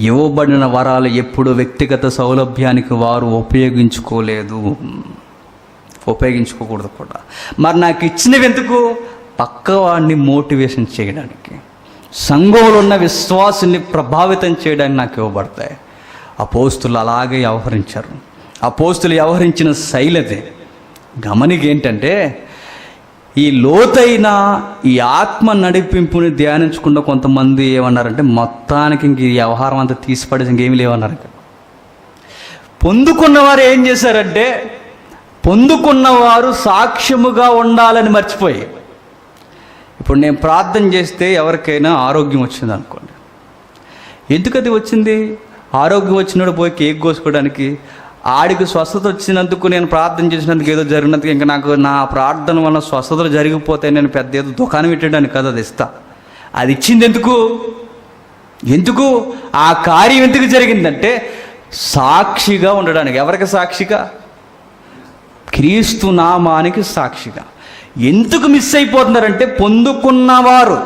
ఇవ్వబడిన వరాలు ఎప్పుడు వ్యక్తిగత సౌలభ్యానికి వారు ఉపయోగించుకోకూడదు కూడా. మరి నాకు ఇచ్చినవి ఎందుకు? పక్కవాడిని మోటివేషన్ చేయడానికి, సంఘంలో ఉన్న విశ్వాసాన్ని ప్రభావితం చేయడానికి నాకు ఇవ్వబడతాయి. అపోస్తులు అలాగే వ్యవహరించారు. అపోస్తులు వ్యవహరించిన శైలతే. గమనిక ఏంటంటే, ఈ లోతైన ఈ ఆత్మ నడిపింపుని ధ్యానించకుండా కొంతమంది ఏమన్నారంటే మొత్తానికి ఇంక ఈ వ్యవహారం అంతా తీసిపడేసి ఇంకేమీ లేవన్నారు. పొందుకున్నవారు ఏం చేశారంటే, పొందుకున్నవారు సాక్ష్యముగా ఉండాలని మర్చిపోయి, ఇప్పుడు నేను ప్రార్థన చేస్తే ఎవరికైనా ఆరోగ్యం వచ్చింది అనుకోండి, ఎందుకు అది వచ్చింది? ఆరోగ్యం వచ్చినప్పుడు పోయి కేక్ కోసుకోవడానికి, ఆడికి స్వస్థత వచ్చినందుకు నేను ప్రార్థన చేసినందుకు ఏదో జరిగినందుకు ఇంకా నాకు నా ప్రార్థన వల్ల స్వస్థతలు జరిగిపోతే నేను పెద్ద ఏదో దుకాణం పెట్టడానికి కదా అది ఇస్తా. అది ఇచ్చింది ఎందుకు ఆ కార్యం ఎందుకు జరిగిందంటే సాక్షిగా ఉండడానికి. ఎవరికి సాక్షిగా? క్రీస్తు నామానికి సాక్షిగా. ఎందుకు మిస్ అయిపోతున్నారంటే పొందుకున్నవారు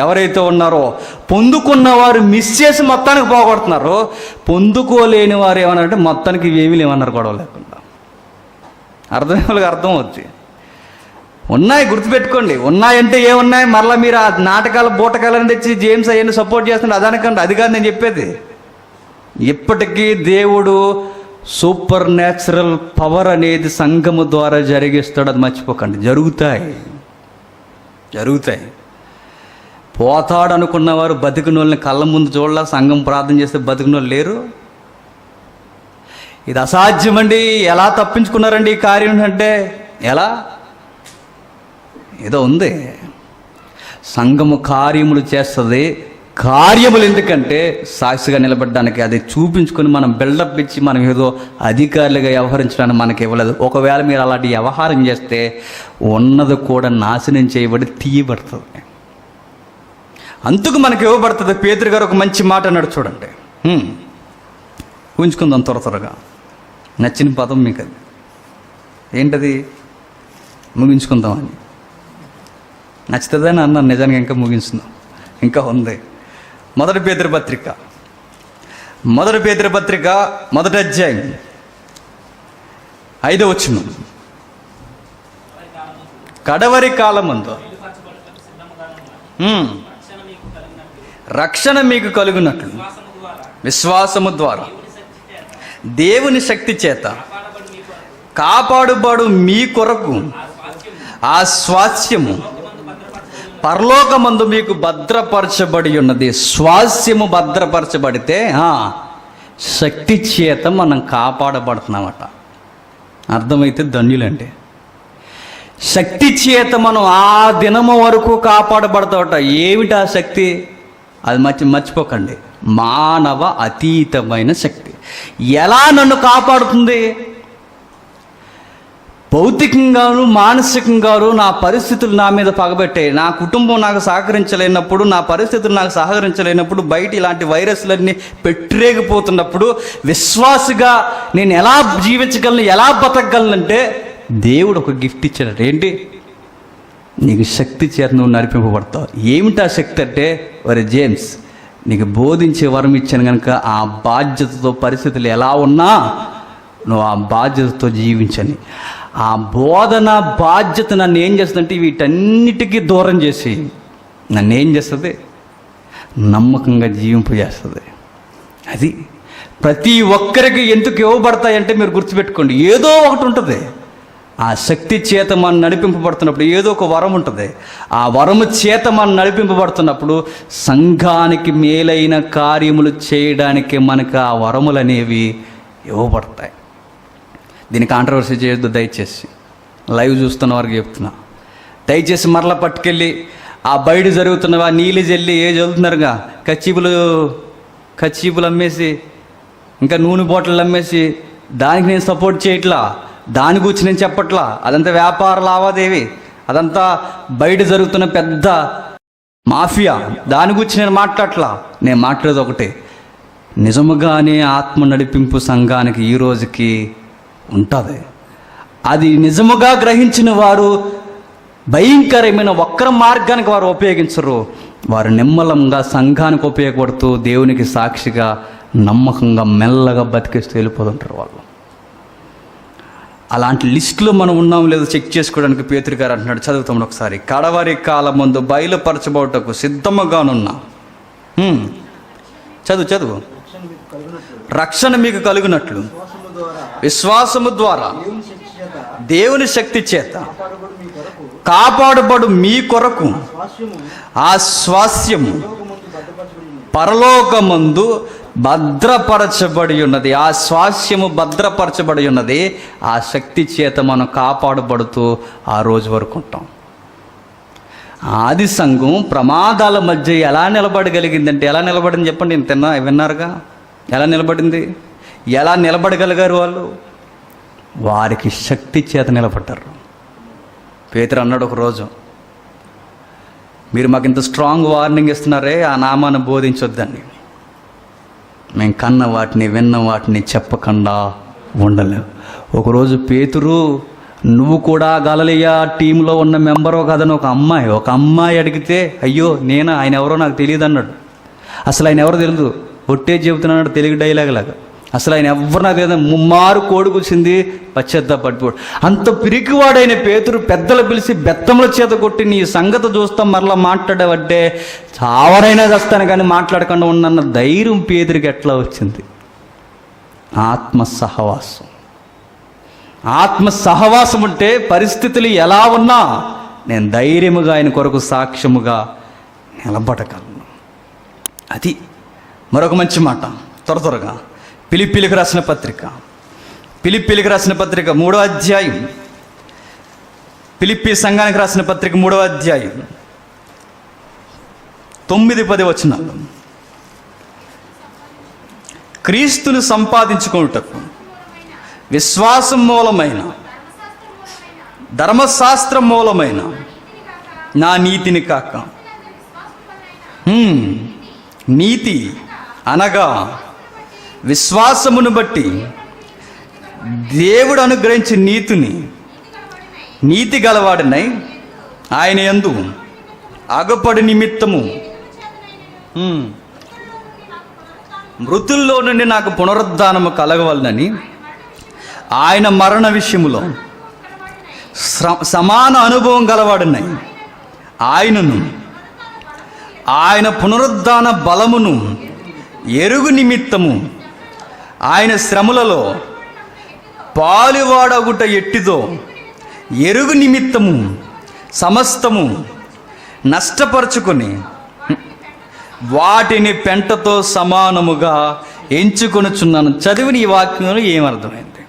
ఎవరైతే ఉన్నారో పొందుకున్నవారు మిస్ చేసి మొత్తానికి పోగొడుతున్నారు. పొందుకోలేని వారు ఏమన్నారంటే మొత్తానికి ఇవేమీ లేవన్నారు, గొడవ లేకుండా. అర్థమయ్యే వాళ్ళకి అర్థం అవుతుంది. ఉన్నాయి, గుర్తుపెట్టుకోండి. ఉన్నాయంటే ఏమున్నాయి? మరలా మీరు ఆ నాటకాలు బూటకాలను తెచ్చి జేమ్స్ అయ్యని సపోర్ట్ చేస్తుంటే అదానికండి. అది కాదు నేను చెప్పేది. ఇప్పటికీ దేవుడు సూపర్ న్యాచురల్ పవర్ అనేది సంఘము ద్వారా జరిగిస్తాడు. అది మర్చిపోకండి. జరుగుతాయి. పోతాడు అనుకున్నవారు బతికిన వాళ్ళని కళ్ళ ముందు చూడాల. సంఘం ప్రార్థన చేస్తే బతికిన వాళ్ళు లేరు. ఇది అసాధ్యమండి. ఎలా తప్పించుకున్నారండి ఈ కార్యం అంటే? ఎలా? ఏదో ఉంది. సంఘము కార్యములు చేస్తుంది. కార్యములు ఎందుకంటే సాక్షిగా నిలబడడానికి. అది చూపించుకొని మనం బిల్డప్ ఇచ్చి మనం ఏదో అధికారులుగా వ్యవహరించడానికి మనకి ఇవ్వలేదు. ఒకవేళ మీరు అలాంటి వ్యవహారం చేస్తే ఉన్నది కూడా నాశనం చేయబడి తీయబడుతుంది. అందుకు మనకి ఇవ్వబడుతుంది. పేతురు గారు ఒక మంచి మాట అన్నాడు చూడండి. ఊహించుకుందాం త్వరగా. నచ్చిన పదం మీకు అది ఏంటది? ముగించుకుందామని. నచ్చుతుందని అన్నాను. నిజానికి ఇంకా ముగించుందాం. ఇంకా ఉంది. మొదటి పేతురు పత్రిక 1 అధ్యాయం 5వ వచనం. కడవరి కాలమందు రక్షణ మీకు కలుగునట్లు విశ్వాసము ద్వారా దేవుని శక్తి చేత కాపాడుబడు మీ కొరకు ఆ స్వాస్థ్యము పరలోకమందు మీకు భద్రపరచబడి ఉన్నది. స్వాస్థ్యము భద్రపరచబడితే శక్తి చేత మనం కాపాడబడుతున్నామట. అర్థమైతే ధన్యులండి. శక్తి చేత మనం ఆ దినము వరకు కాపాడబడతామట. ఏమిటి ఆ శక్తి? అది మర్చిపోకండి. మానవ అతీతమైన శక్తి. ఎలా నన్ను కాపాడుతుంది? భౌతికంగాను మానసికంగాను నా పరిస్థితులు నా మీద పగబెట్టాయి. నా కుటుంబం నాకు సహకరించలేనప్పుడు, నా పరిస్థితులు నాకు సహకరించలేనప్పుడు, బయట ఇలాంటి వైరస్లన్నీ పెట్టిరేగిపోతున్నప్పుడు విశ్వాసగా నేను ఎలా జీవించగలను, ఎలా బతకగలనంటే దేవుడు ఒక గిఫ్ట్ ఇచ్చాడు. ఏంటి? నీకు శక్తి చేత నువ్వు నడిపింపబడతావు. ఏమిటి ఆ శక్తి అంటే, ఒరే జేమ్స్, నీకు బోధించే వరం ఇచ్చాను కనుక ఆ బాధ్యతతో పరిస్థితులు ఎలా ఉన్నా నువ్వు ఆ బాధ్యతతో జీవించని. ఆ బోధన బాధ్యత నన్ను ఏం చేస్తుందంటే వీటన్నిటికీ దూరం చేసి నన్ను ఏం చేస్తుంది? నమ్మకంగా జీవింపజేస్తుంది. అది ప్రతి ఒక్కరికి ఎందుకు ఇవ్వబడతాయంటే మీరు గుర్తుపెట్టుకోండి, ఏదో ఒకటి ఉంటుంది. ఆ శక్తి చేత మనం నడిపింపబడుతున్నప్పుడు ఏదో ఒక వరం ఉంటుంది. ఆ వరము చేత మనం నడిపింపబడుతున్నప్పుడు సంఘానికి మేలైన కార్యములు చేయడానికి మనకు ఆ వరములు అనేవి ఇవ్వబడతాయి. దీని కాంట్రవర్సీ చేయొద్దు దయచేసి. లైవ్ చూస్తున్న వారికి చెప్తున్నా, దయచేసి మరలా పట్టుకెళ్ళి ఆ బయట జరుగుతున్నవా నీళ్ళు జల్లి ఏ చదువుతున్నారుగా కచ్చీపులు అమ్మేసి ఇంకా నూనె బాటిల్ అమ్మేసి దానికి నేను సపోర్ట్ చేయట్లా, దాని గురించి నేను చెప్పట్లా. అదంతా వ్యాపార లావాదేవీ, అదంతా బయట జరుగుతున్న పెద్ద మాఫియా, దాని గురించి నేను మాట్లాడట్లా. నేను మాట్లాడేది ఒకటే, నిజముగానే ఆత్మ నడిపింపు సంఘానికి ఈ రోజుకి ఉంటుంది. అది నిజముగా గ్రహించిన వారు భయంకరమైన వక్ర మార్గానికి వారు ఉపయోగించరు. వారు నిమ్మలంగా సంఘానికి ఉపయోగపడుతూ దేవునికి సాక్షిగా నమ్మకంగా మెల్లగా బతికేస్తూ వెళ్ళిపోతుంటారు వాళ్ళు. అలాంటి లిస్టులో మనం ఉన్నాం లేదో చెక్ చేసుకోవడానికి పేతురు గారు అంటున్నాడు, చదువుతాం ఒకసారి. కడవరి కాలం ముందు బయలుపరచబోటకు సిద్ధముగానున్నా. చదువు. రక్షణ మీకు కలుగునట్లు విశ్వాసము ద్వారా దేవుని శక్తి చేత కాపాడబడు మీ కొరకు ఆ స్వాస్యము పరలోకమందు భద్రపరచబడి ఉన్నది. ఆ స్వాస్యము భద్రపరచబడి ఉన్నది. ఆ శక్తి చేత మనం కాపాడబడుతూ ఆ రోజు వరకు ఉంటాం. ఆది సంఘం ప్రమాదాల మధ్య ఎలా నిలబడగలిగిందంటే, ఎలా నిలబడింది చెప్పండి? నేను విన్నారుగా ఎలా నిలబడింది? ఎలా నిలబడగలిగారు వాళ్ళు? వారికి శక్తి చేత నిలబడ్డారు. పేతురు అన్నాడు ఒకరోజు, మీరు మాకు ఇంత స్ట్రాంగ్ వార్నింగ్ ఇస్తున్నారే, ఆ నామాన్ని బోధించొద్దండి. మేము కన్న వాటిని విన్న వాటిని చెప్పకుండా ఉండలేము. ఒకరోజు పేతురు, నువ్వు కూడా గలిలయ టీంలో ఉన్న మెంబరో కదని ఒక అమ్మాయి అడిగితే, అయ్యో నేనా, ఆయన ఎవరో నాకు తెలియదు అన్నాడు. అసలు ఆయన ఎవరో తెలియదు, ఒట్టే చెబుతున్నాడు తెలుగు డైలాగ్ లాగా. అసలు ఆయన ఎవరు నాకు తెలియదు. ముమ్మారు కోడి కూర్చింది, పశ్చాత్తాపడిపోడు. అంత పిరికివాడైన పేతురు పెద్దలు పిలిచి బెత్తముల చేత కొట్టి, నీ సంగతి చూస్తాం మరలా మాట్లాడేవంటే చావరైనా చేస్తాను కానీ మాట్లాడకుండా ఉన్నన్న ధైర్యం పేతురికి ఎట్లా వచ్చింది? ఆత్మ సహవాసం అంటే పరిస్థితులు ఎలా ఉన్నా నేను ధైర్యముగా ఆయన కొరకు సాక్ష్యముగా నిలబడగలను. అది మరొక మంచి మాట. త్వరగా ఫిలిప్పీలకు రాసిన పత్రిక 3వ అధ్యాయం, ఫిలిప్పీ సంఘానికి రాసిన పత్రిక 3వ అధ్యాయం 9-10 వచనాలు. క్రీస్తును సంపాదించుకొనుటకు విశ్వాసం మూలమైన ధర్మశాస్త్రం మూలమైన నా నీతిని కాక, నీతి అనగా విశ్వాసమును బట్టి దేవుడు అనుగ్రహించిన నీతి గలవాడినై ఆయన యందు అగపడి నిమిత్తము మృతుల్లో నుండి నాకు పునరుద్ధానము కలగవలనని ఆయన మరణ విషయములో సమాన అనుభవం గలవాడినై ఆయనను ఆయన పునరుద్ధాన బలమును ఎరుగు నిమిత్తము ఆయన శ్రమలలో పాలువాడగుట ఎట్టిదో ఎరుగు నిమిత్తము సమస్తము నష్టపరుచుకొని వాటిని పెంటతో సమానముగా ఎంచుకొనుచున్నాను. చదివిన ఈ వాక్యంలో ఏమర్థమైంది?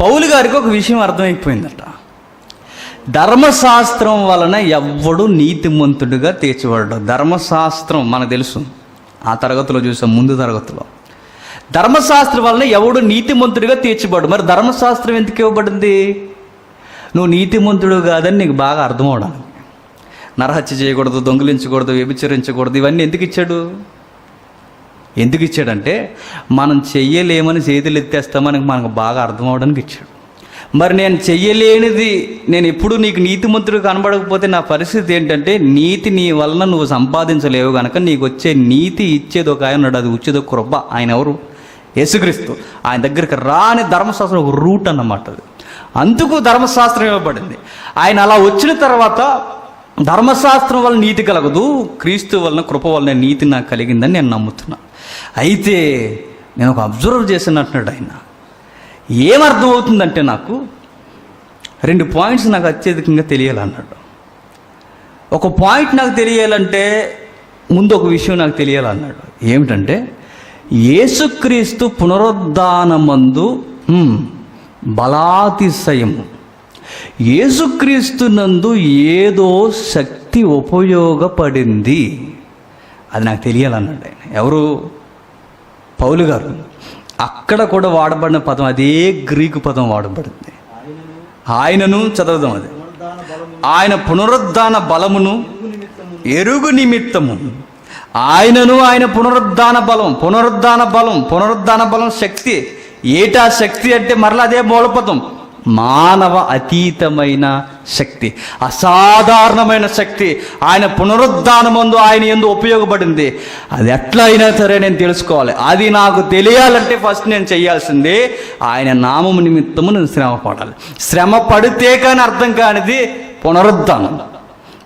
పౌలు గారికి ఒక విషయం అర్థమైపోయిందట. ధర్మశాస్త్రం వలన ఎవ్వడు నీతిమంతుడిగా తీర్చబడ్డాడు. ధర్మశాస్త్రం మనకు తెలుసు, ఆ తరగతిలో చూసాం, ముందు తరగతిలో. ధర్మశాస్త్రం వలన ఎవడు నీతిమంతుడిగా తీర్చబడ్డు. మరి ధర్మశాస్త్రం ఎందుకు ఇవ్వబడింది? నువ్వు నీతిమంతుడు కాదని నీకు బాగా అర్థం అవడానికి. నరహత్య చేయకూడదు, దొంగిలించకూడదు, వ్యభిచరించకూడదు, ఇవన్నీ ఎందుకు ఇచ్చాడంటే మనం చెయ్యలేమని చేతులు ఎత్తేస్తామని మనకు బాగా అర్థం అవడానికి ఇచ్చాడు. మరి నేను చెయ్యలేనిది నేను ఎప్పుడు నీకు నీతిమంతుడు కనబడకపోతే నా పరిస్థితి ఏంటంటే, నీతి నీ వలన నువ్వు సంపాదించలేవు కనుక నీకు వచ్చే నీతి ఇచ్చేది ఒక ఆయన ఉన్నాడు, అది వచ్చేది ఒక కృప. ఆయన ఎవరు? యేసుక్రీస్తు. ఆయన దగ్గరికి రాని ధర్మశాస్త్రం ఒక రూట్ అన్నమాట. అది అందుకు ధర్మశాస్త్రం ఇవ్వబడింది. ఆయన అలా వచ్చిన తర్వాత ధర్మశాస్త్రం వల్ల నీతి కలగదు, క్రీస్తు వలన కృప వలన నీతి నాకు కలిగిందని నేను నమ్ముతున్నా. అయితే నేను ఒక అబ్జర్వ్ చేసినట్టున్నాడు ఆయన. ఏమర్థమవుతుందంటే నాకు 2 పాయింట్స్ నాకు అత్యధికంగా తెలియాలన్నాడు. ఒక పాయింట్ నాకు తెలియాలంటే ముందు ఒక విషయం నాకు తెలియాలన్నాడు. ఏమిటంటే యేసుక్రీస్తు పునరుద్ధానమందు బలాతిశయము, యేసుక్రీస్తునందు ఏదో శక్తి ఉపయోగపడింది, అది నాకు తెలియాలన్నాడు ఆయన. ఎవరు? పౌలు గారు. అక్కడ కూడా వాడబడిన పదం అదే గ్రీకు పదం వాడబడింది. ఆయనను చదవదాం. అది ఆయన పునరుద్ధాన బలమును ఎరుగు నిమిత్తము, ఆయనను ఆయన పునరుద్ధాన బలం శక్తి. ఏటా శక్తి అంటే మరలా అదే మూలపదం, మానవ అతీతమైన శక్తి, అసాధారణమైన శక్తి ఆయన పునరుద్ధానమందు ఆయన యందు ఉపయోగపడింది. అది ఎట్లా అయినా సరే నేను తెలుసుకోవాలి. అది నాకు తెలియాలంటే ఫస్ట్ నేను చేయాల్సింది ఆయన నామము నిమిత్తము నేను శ్రమ పడాలి. శ్రమ పడితే కానీ అర్థం కానిది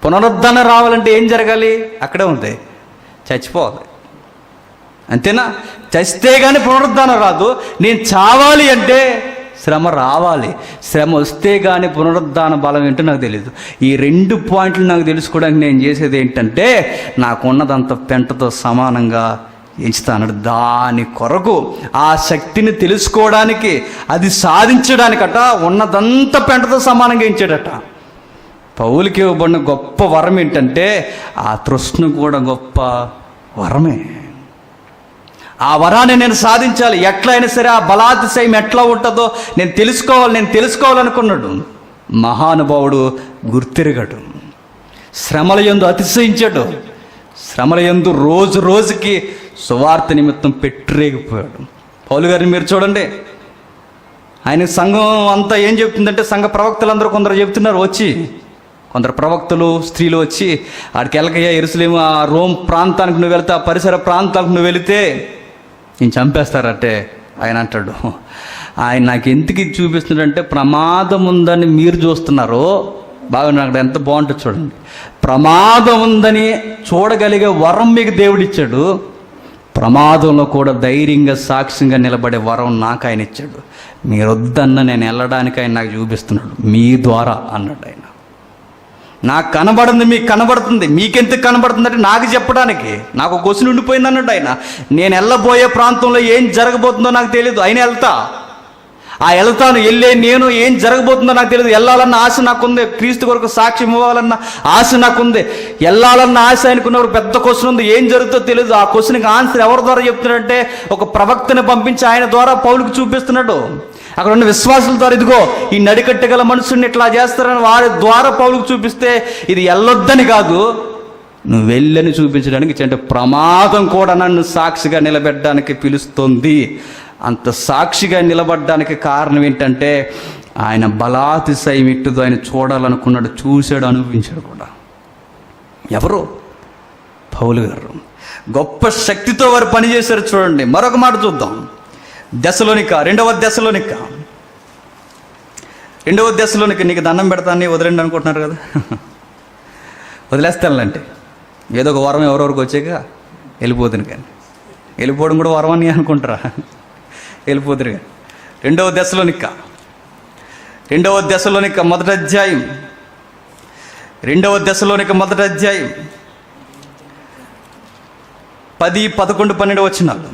పునరుద్ధానం రావాలంటే ఏం జరగాలి? అక్కడే ఉంది, చచ్చిపోవాలి. అంతేనా? చస్తే కానీ పునరుద్ధానం రాదు. నేను చావాలి అంటే శ్రమ రావాలి. శ్రమ వస్తే కానీ పునరుద్ధాన బలం ఏంటో నాకు తెలియదు. ఈ 2 పాయింట్లు నాకు తెలుసుకోవడానికి నేను చేసేది ఏంటంటే నాకున్నదంత పెంటతో సమానంగా ఎంచుతాను. దాని కొరకు ఆ శక్తిని తెలుసుకోవడానికి, అది సాధించడానికట ఉన్నదంతా పెంటతో సమానంగా ఎంచాడట. పౌలుకి ఇవ్వబడిన గొప్ప వరం ఏంటంటే ఆ తృష్ణ కూడా గొప్ప వరమే. ఆ వరాన్ని నేను సాధించాలి. ఎట్లయినా సరే ఆ బలాతిశయం ఎట్లా ఉంటుందో నేను తెలుసుకోవాలనుకున్నాడు. మహానుభావుడు గుర్తిరగడు, శ్రమల యందు అతిశయించాడు, శ్రమల యందు రోజు రోజుకి సువార్త నిమిత్తం పెట్టిరేగిపోయాడు. పౌలు గారిని మీరు చూడండి, ఆయన సంఘం అంతా ఏం చెప్తుందంటే సంఘ ప్రవక్తలందరూ కొందరు చెప్తున్నారు, కొందరు ప్రవక్తలు స్త్రీలు వచ్చి ఆడికి వెళ్ళకయ్యా, యెరూషలేము ఆ రోమ్ ప్రాంతానికి నువ్వు వెళితే, ఆ పరిసర ప్రాంతాలకు నువ్వు వెళితే నేను చంపేస్తారంటే ఆయన అంటాడు, ఆయన నాకు ఎందుకు ఇది చూపిస్తున్నాడంటే ప్రమాదం ఉందని మీరు చూస్తున్నారు. బాగా నాకు ఎంత బాగుంటుంది చూడండి. ప్రమాదం ఉందని చూడగలిగే వరం మీకు దేవుడిచ్చాడు. ప్రమాదంలో కూడా ధైర్యంగా సాక్ష్యంగా నిలబడే వరం నాకు ఆయన ఇచ్చాడు. మీరు వద్దన్న నేను వెళ్ళడానికి ఆయన నాకు చూపిస్తున్నాడు మీ ద్వారా అన్నాడు ఆయన. నాకు కనబడింది మీకు కనబడుతుంది. మీకెందుకు కనబడుతుంది అంటే నాకు చెప్పడానికి. నాకు క్వశ్చన్ ఉండిపోయింది అన్నాడు ఆయన. నేను వెళ్ళబోయే ప్రాంతంలో ఏం జరగబోతుందో నాకు తెలియదు, అయినా వెళ్తాను. నేను ఏం జరగబోతుందో నాకు తెలియదు. వెళ్ళాలన్న ఆశ నాకుంది, క్రీస్తు కొరకు సాక్ష్యం ఇవ్వాలన్న ఆశ నాకుంది, వెళ్ళాలన్న ఆశ ఆయనకున్న పెద్ద క్వశ్చన్ ఉంది. ఏం జరుగుతుందో తెలియదు. ఆ క్వశ్చన్కి ఆన్సర్ ఎవరి ద్వారా చెప్తున్నాడంటే ఒక ప్రవక్తని పంపించి ఆయన ద్వారా పౌలుకు చూపిస్తున్నాడు. అక్కడ ఉన్న విశ్వాసుల ద్వారా ఇదిగో ఈ నడికట్టగల మనుషుల్ని ఇట్లా చేస్తారని వారి ద్వారా పౌలుకు చూపిస్తే ఇది వెళ్ళొద్దని కాదు, నువ్వు వెళ్ళని చూపించడానికి. అంటే ప్రమాదం కూడా నన్ను సాక్షిగా నిలబెట్టడానికి పిలుస్తుంది. అంత సాక్షిగా నిలబడడానికి కారణం ఏంటంటే ఆయన బలాతిశయం ఇట్టుదో ఆయన చూడాలనుకున్నాడు, చూశాడు, అనుభవించాడు కూడా. ఎవరు? పౌలు గారు. గొప్ప శక్తితో వారు పనిచేశారు. చూడండి మరొక మాట చూద్దాం. రెండవ దశలోనిక నీకు దండం పెడతాన్ని వదిలేండి అనుకుంటున్నారు కదా, వదిలేస్తానులంటే ఏదో ఒక వరం ఎవరెవరికి వచ్చాక వెళ్ళిపోతుంది. కానీ వెళ్ళిపోవడం కూడా వరం అని అనుకుంటారా? వెళ్ళిపోతురు. రెండవ దశలోనిక మొదటి అధ్యాయం 10, 11, 12 వచనాలు.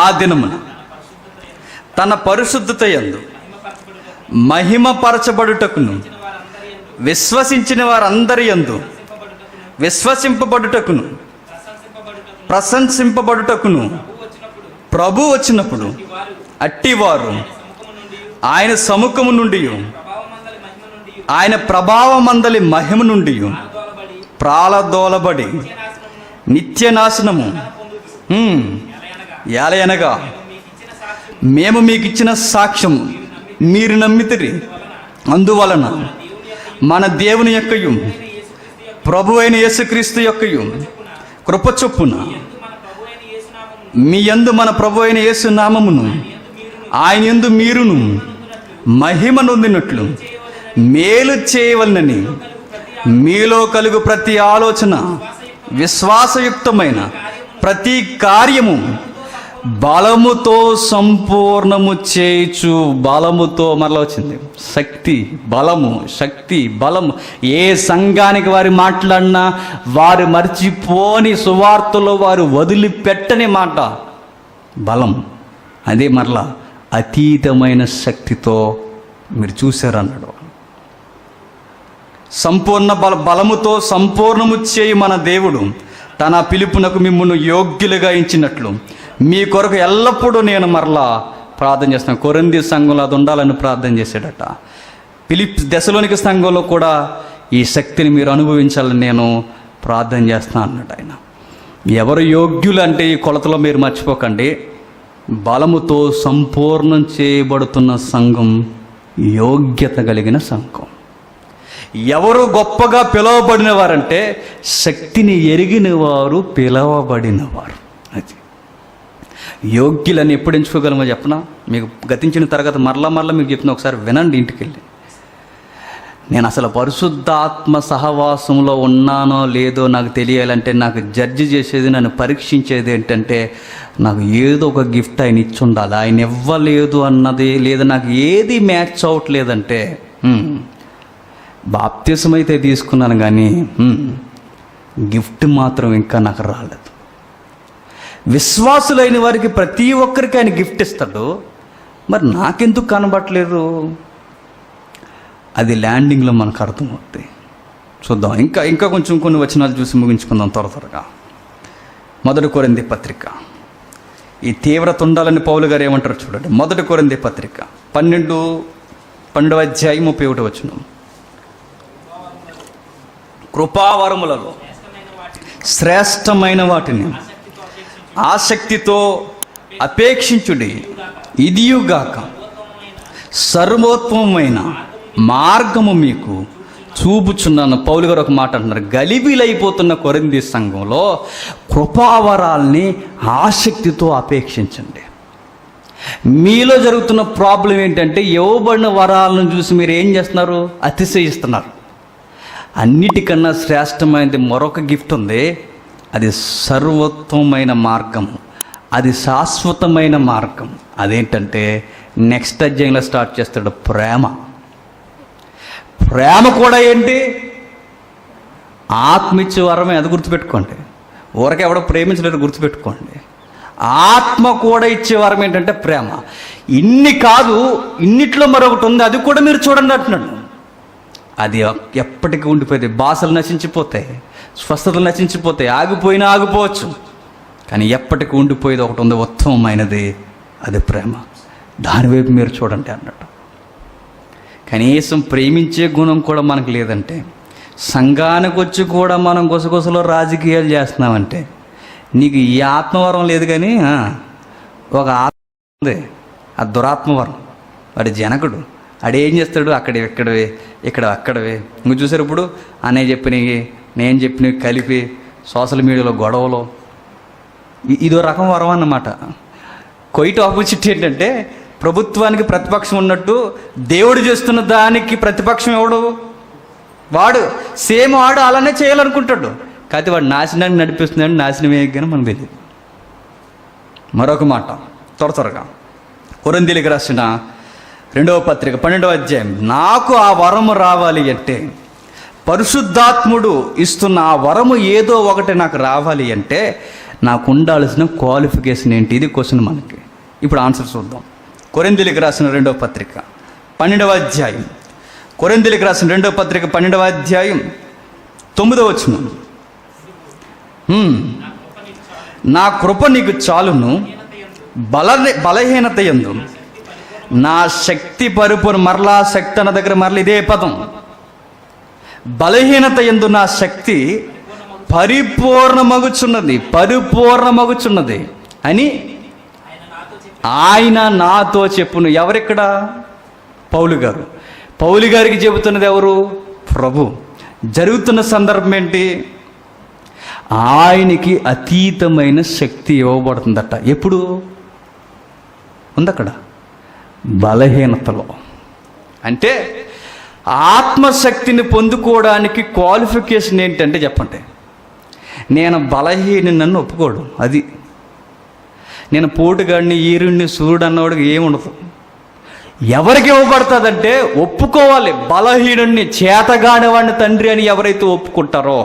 ఆ దినమున తన పరిశుద్ధత యందు మహిమపరచబడుటకును విశ్వసించిన వారందరి యందు విశ్వసింపబడుటకును ప్రశంసింపబడుటకును ప్రభు వచ్చినప్పుడు అట్టివారు ఆయన సముఖము నుండి ఆయన ప్రభావమందలి మహిమ నుండి ప్రాళదోలబడి నిత్య నాశనము ఏలయనగా మేము మీకు ఇచ్చిన సాక్ష్యం మీరు నమ్మితిరి. అందువలన మన దేవుని యొక్కయు ప్రభు అయిన యేసుక్రీస్తు యొక్కయు కృప చొప్పున మీ యందు మన ప్రభు అయిన యేసు నామమును ఆయన యందు మీరును మహిమ నొందినట్లు మేలు చేయవలనని మీలో కలుగు ప్రతి ఆలోచన విశ్వాసయుక్తమైన ప్రతి కార్యము బలముతో సంపూర్ణము చేయుచు. బలముతో మరలా వచ్చింది శక్తి, బలము, శక్తి, బలము. ఏ సంఘానికి వారు మాట్లాడినా వారు మర్చిపోని సువార్తలో వారు వదిలిపెట్టని మాట బలం. అదే మరలా అతీతమైన శక్తితో మీరు చూశారన్నాడు. సంపూర్ణ బలముతో సంపూర్ణము చేయి మన దేవుడు తన పిలుపునకు మిమ్మును యోగ్యులుగా ఎంచినట్లు మీ కొరకు ఎల్లప్పుడూ నేను మరలా ప్రార్థన చేస్తున్నాను. కొరింథీ సంఘంలో అది ఉండాలని ప్రార్థన చేశాడట. దశలోనిక సంఘంలో కూడా ఈ శక్తిని మీరు అనుభవించాలని నేను ప్రార్థన చేస్తున్నాను అన్నాడు ఆయన. ఎవరు యోగ్యులు అంటే ఈ కొలతలో మీరు మర్చిపోకండి. బలముతో సంపూర్ణం చేయబడుతున్న సంఘం యోగ్యత కలిగిన సంఘం. ఎవరు గొప్పగా పిలువబడిన వారంటే శక్తిని ఎరిగిన వారు, పిలవబడిన వారు. అది యోగ్యులని ఎప్పుడు ఎంచుకోగలమో చెప్పనా? మీకు గతించిన తరగతి మరలా మీకు చెప్తున్నా, ఒకసారి వినండి ఇంటికి వెళ్ళి. నేను అసలు పరిశుద్ధాత్మ సహవాసంలో ఉన్నానో లేదో నాకు తెలియాలంటే, నాకు జడ్జి చేసేది, నన్ను పరీక్షించేది ఏంటంటే, నాకు ఏదో ఒక గిఫ్ట్ ఆయన ఇచ్చి ఉండాలి. ఆయన ఇవ్వలేదు అన్నది లేదా నాకు ఏది మ్యాచ్ అవ్వట్లేదంటే, బాప్తిసం అయితే తీసుకున్నాను కానీ గిఫ్ట్ మాత్రం ఇంకా నాకు రాలేదు. విశ్వాసులైన వారికి ప్రతి ఒక్కరికి ఆయన గిఫ్ట్ ఇస్తాడు, మరి నాకెందుకు కనబట్టలేదు? అది ల్యాండింగ్లో మనకు అర్థమవుతుంది. చూద్దాం, ఇంకా కొంచెం కొన్ని వచనాలు చూసి ముగించుకుందాం త్వరగా. 1 కొరింథీ పత్రిక. ఈ తీవ్రత ఉండాలని పౌలు గారు ఏమంటారు చూడండి. 1 కొరింథీ పత్రిక 12వ అధ్యాయం 31వ వచనం. కృపావరములలో శ్రేష్టమైన వాటిని ఆసక్తితో అపేక్షించుడి, ఇదియుగాక సర్వోత్తమమైన మార్గము మీకు చూపుచున్నాను. పౌలు గారు ఒక మాట అంటున్నారు, గలిబిలైపోతున్న కొరింథీ సంఘంలో కృపావరాల్ని ఆసక్తితో అపేక్షించండి. మీలో జరుగుతున్న ప్రాబ్లం ఏంటంటే, ఇవ్వబడిన వరాలను చూసి మీరు ఏం చేస్తున్నారు? అతిశయిస్తున్నారు. అన్నిటికన్నా శ్రేష్టమైనది మరొక గిఫ్ట్ ఉంది. అది సర్వోత్తమైన మార్గం, అది శాశ్వతమైన మార్గం. అదేంటంటే నెక్స్ట్ అధ్యాయంలో స్టార్ట్ చేస్తాడు, ప్రేమ. ప్రేమ కూడా ఏంటి? ఆత్మిచ్చే వరమే, అది గుర్తుపెట్టుకోండి. ఊరకే ఎవడో ప్రేమించలేరు, గుర్తుపెట్టుకోండి. ఆత్మ కూడా ఇచ్చే వరం ఏంటంటే ప్రేమ. ఇన్ని కాదు, ఇన్నిట్లో మరొకటి ఉంది, అది కూడా మీరు చూడండి అంటున్నాడు. అది ఎప్పటికీ ఉండిపోయింది. భాషలు నశించిపోతాయి, స్వస్థతలు నశించిపోతాయి, ఆగిపోయినా ఆగిపోవచ్చు, కానీ ఎప్పటికీ ఉండిపోయేది ఒకటి ఉంది, ఉత్తమమైనది. అది ప్రేమ. దానివైపు మీరు చూడండి అన్నట్టు. కనీసం ప్రేమించే గుణం కూడా మనకు లేదంటే, సంఘానికి వచ్చి కూడా మనం గుసగుసలో రాజకీయాలు చేస్తున్నామంటే, నీకు ఈ ఆత్మవరం లేదు. కానీ ఒక ఆత్మ ఉంది, ఆ దురాత్మవరం. వాడి జనకుడు ఆడేం చేస్తాడు? ఇక్కడవే అక్కడవే. ఇంక చూసారు ఇప్పుడు అన్నయ్య చెప్పినవి నేను చెప్పినవి కలిపి సోషల్ మీడియాలో గొడవలు. ఇదో రకం వరం అన్నమాట. క్వైట్ ఆపోజిట్ ఏంటంటే, ప్రభుత్వానికి ప్రతిపక్షం ఉన్నట్టు దేవుడు చేస్తున్న దానికి ప్రతిపక్షం ఎవడు? వాడు. సేమ్ వాడు అలానే చేయాలనుకుంటాడు, కాకపోతే వాడు నాశనాన్ని నడిపిస్తున్నాడు. నాశనం వేయగానే మనకు తెలియదు. మరొక మాట త్వరగా కొరింథీయులకు రాసిన 2వ పత్రిక 12వ అధ్యాయం. నాకు ఆ వరము రావాలి అంటే, పరిశుద్ధాత్ముడు ఇస్తున్న ఆ వరము ఏదో ఒకటి నాకు రావాలి అంటే, నాకు ఉండాల్సిన క్వాలిఫికేషన్ ఏంటి? ఇది క్వశ్చన్ మనకి. ఇప్పుడు ఆన్సర్ చూద్దాం. కొరింథీయులకు రాసిన 2వ పత్రిక 12వ అధ్యాయం. కొరింథీయులకు రాసిన 2వ పత్రిక 12వ అధ్యాయం 9వ వచనం. నా కృప నీకు చాలును, బలహీనత యందు నా శక్తి పరిపూర్ణ. మరలా శక్తి అన్న దగ్గర మరలా ఇదే పదం. బలహీనత యందు నా శక్తి పరిపూర్ణమగుచున్నది అని ఆయన నాతో చెప్పును. ఎవరిక్కడ? పౌలు గారు. పౌలు గారికి చెబుతున్నది ఎవరు? ప్రభు. జరుగుతున్న సందర్భం ఏంటి? ఆయనకి అతీతమైన శక్తి ఇవ్వబడుతుందట. ఎప్పుడు ఉంది? అక్కడ బలహీనతలో. అంటే ఆత్మశక్తిని పొందుకోవడానికి క్వాలిఫికేషన్ ఏంటంటే చెప్పండి, నేను బలహీనని ఒప్పుకోడు. అది నేను పోటుగాడిని, ఈరుణ్ణి, సూర్యుడు అన్నవాడికి ఏముండదు. ఎవరికి ఇవ్వబడుతుందంటే ఒప్పుకోవాలి. బలహీనుడిని, చేతగాని వాడిని తండ్రి అని ఎవరైతే ఒప్పుకుంటారో,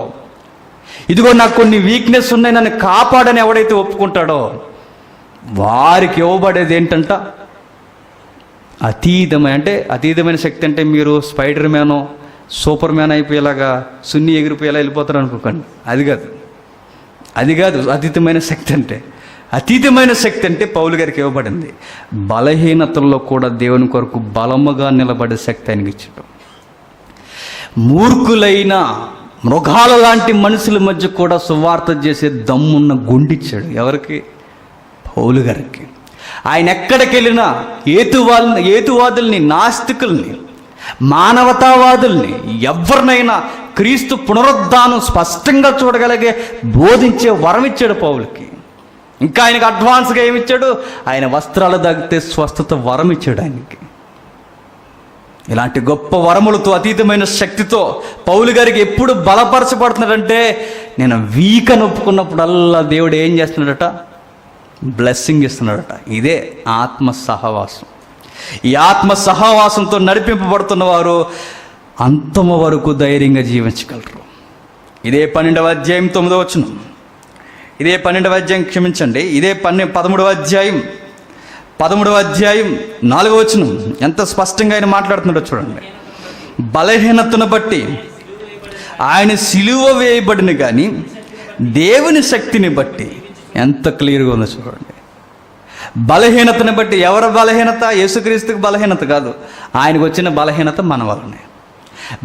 ఇదిగో నాకు కొన్ని వీక్నెస్ ఉన్నాయి నన్ను కాపాడని ఎవడైతే ఒప్పుకుంటాడో వారికి ఇవ్వబడేది ఏంటంట అతీతమైన శక్తి. అంటే మీరు స్పైడర్ మ్యానో సూపర్ మ్యాన్ అయిపోయేలాగా సున్ని ఎగిరిపోయేలా వెళ్ళిపోతారు అనుకోకండి. అది కాదు అతీతమైన శక్తి అంటే. అతీతమైన శక్తి అంటే పౌలు గారికి ఇవ్వబడింది. బలహీనతల్లో కూడా దేవుని కొరకు బలముగా నిలబడే శక్తి ఆయనకి ఇచ్చాడు. మూర్ఖులైన మృగాల లాంటి మనుషుల మధ్య కూడా సువార్త చేసే దమ్మున్న గుండిచ్చాడు. ఎవరికి? పౌలు గారికి. ఆయన ఎక్కడికి వెళ్ళినా ఏతువాదుల్ని, నాస్తికుల్ని, మానవతావాదుల్ని, ఎవరినైనా క్రీస్తు పునరుద్ధానం స్పష్టంగా చూడగలిగే బోధించే వరం ఇచ్చాడు పౌలుకి. ఇంకా ఆయనకు అడ్వాన్స్గా ఏమిచ్చాడు? ఆయన వస్త్రాలు తగ్గితే స్వస్థత వరం ఇచ్చాడు ఆయనకి. ఇలాంటి గొప్ప వరములతో, అతీతమైన శక్తితో పౌలు గారికి ఎప్పుడు బలపరచబడుతున్నాడంటే, నేను వీక్ అని ఒప్పుకున్నప్పుడల్లా దేవుడు ఏం చేస్తున్నాడట? బ్లెస్సింగ్ ఇస్తున్నాడట. ఇదే ఆత్మ సహవాసం. ఈ ఆత్మ సహవాసంతో నడిపింపబడుతున్న వారు అంతము వరకు ధైర్యంగా జీవించగలరు. ఇదే 12వ అధ్యాయం 9వ వచనం, ఇదే 12వ అధ్యాయం క్షమించండి, ఇదే 13వ అధ్యాయం 4వ వచనం ఎంత స్పష్టంగా ఆయన మాట్లాడుతున్నాడో చూడండి. బలహీనతను బట్టి ఆయన సిలువ వేయబడిన కానీ దేవుని శక్తిని బట్టి ఎంత క్లియర్గా ఉందో చూడండి. బలహీనతను బట్టి. ఎవరి బలహీనత? యేసుక్రీస్తుకి బలహీనత కాదు, ఆయనకు వచ్చిన బలహీనత మన వల్లనే.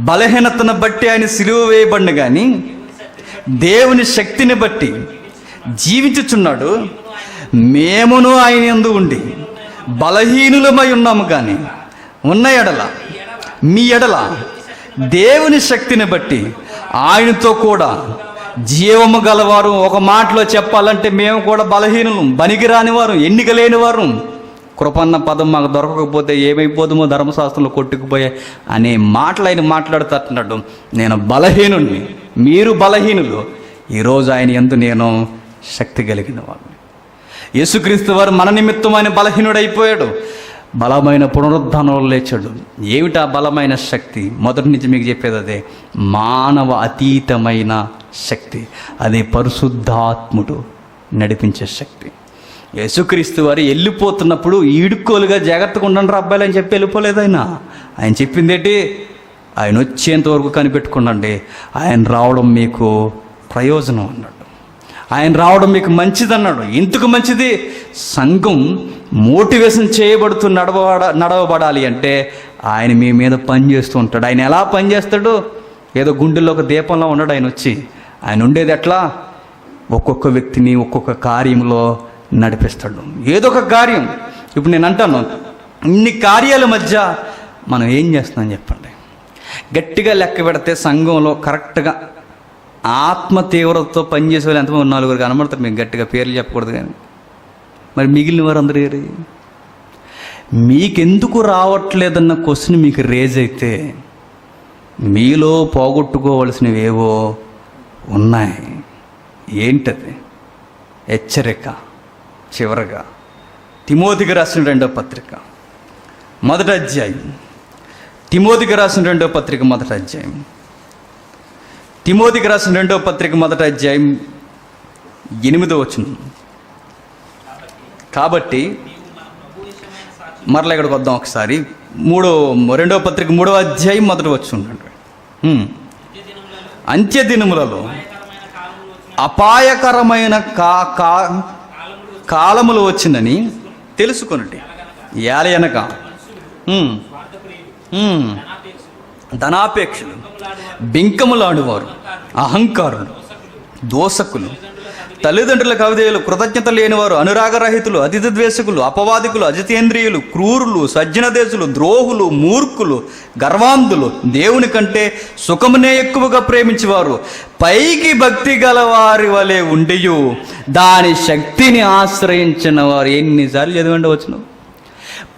బలహీనతను బట్టి ఆయన సిలువ వేయబడిన కానీ దేవుని శక్తిని బట్టి జీవించుచున్నాడు. మేమును ఆయన యందు ఉండి బలహీనులమై ఉన్నాము కానీ ఉన్న ఎడల, మీ ఎడల దేవుని శక్తిని బట్టి ఆయనతో కూడా జీవము గలవారు. ఒక మాటలో చెప్పాలంటే మేము కూడా బలహీనులు, బనికిరాని వారు, ఎన్నిక లేని వారు. కృపన్న పదం మాకు దొరకకపోతే ఏమైపోదుమో ధర్మశాస్త్రంలో కొట్టుకుపోయే అనే మాటలు ఆయన మాట్లాడుతున్నాడు. నేను బలహీనుణ్ణి, మీరు బలహీనులు. ఈరోజు ఆయన యందు నేను శక్తి కలిగిన వాడిని. యేసుక్రీస్తు వారు మన నిమిత్తం ఆయన బలహీనుడైపోయాడు, బలమైన పునరుద్ధానంలో లేచాడు. ఏమిటా బలమైన శక్తి? మొదటి నుంచి మీకు చెప్పేది అదే, మానవ అతీతమైన శక్తి. అదే పరిశుద్ధాత్ముడు నడిపించే శక్తి. యేసుక్రీస్తు వారు వెళ్ళిపోతున్నప్పుడు ఈడుకోలుగా జాగ్రత్తగా ఉండండి అబ్బాయిలు అని చెప్పి వెళ్ళిపోలేదు ఆయన చెప్పింది ఏంటి? ఆయన వచ్చేంత వరకు కనిపెట్టుకోండి, ఆయన రావడం మీకు ప్రయోజనం అన్నాడు. ఆయన రావడం మీకు మంచిది అన్నాడు. ఎందుకు మంచిది? సంఘం మోటివేషన్ చేయబడుతూ నడవబడాలి అంటే ఆయన మీ మీద పనిచేస్తూ ఉంటాడు. ఆయన ఎలా పనిచేస్తాడు? ఏదో గుండెల్లో ఒక దీపంలో ఉన్నాడు ఆయన వచ్చి. ఆయన ఉండేది ఎట్లా? ఒక్కొక్క వ్యక్తిని ఒక్కొక్క కార్యంలో నడిపిస్తాడు. ఏదో ఒక కార్యం. ఇప్పుడు నేను అంటాను, ఇన్ని కార్యాల మధ్య మనం ఏం చేస్తున్నాం చెప్పండి. గట్టిగా లెక్క పెడితే సంఘంలో కరెక్ట్గా ఆత్మ తీవ్రతతో పనిచేసే వాళ్ళు ఎంతమంది? 4 కనబడతారు. మీకు గట్టిగా పేర్లు చెప్పకూడదు కానీ. మరి మిగిలిన వారు అందరూ ఏరి? మీకెందుకు రావట్లేదన్న క్వశ్చన్ మీకు రేజ్ అయితే మీలో పోగొట్టుకోవలసినవి ఏవో ఉన్నాయి. ఏంటది? హెచ్చరిక. చివరగా తిమోతికి రాసిన 2వ పత్రిక 1వ అధ్యాయం. తిమోతికి రాసిన 2వ పత్రిక 1వ అధ్యాయం. తిమోతికి రాసిన 2వ పత్రిక 1వ అధ్యాయం 8వ వచనం. కాబట్టి మరలా ఇక్కడికి వద్దాం ఒకసారి. 2వ పత్రిక 3వ అధ్యాయం 1వ వచనం. అంత్య దినములలో అపాయకరమైన కాలములు వచ్చిందని తెలుసుకొనండి. ఏలయనగా ధనాపేక్షలు, బింకములాడువారు, అహంకారులు, దోషకులు, తల్లిదండ్రులకు అవిధేయులు, కృతజ్ఞత లేనివారు, అనురాగరహితులు, అతిథి ద్వేషకులు, అపవాదికులు, అజితేంద్రియులు, క్రూరులు, సజ్జనదేశులు, ద్రోహులు, మూర్ఖులు, గర్వాంధులు, దేవుని కంటే సుఖమునే ఎక్కువగా ప్రేమించేవారు, పైకి భక్తి గలవారి వలె ఉండియు దాని శక్తిని ఆశ్రయించిన వారు. ఎన్నిసార్లు చదివండి వచ్చిన?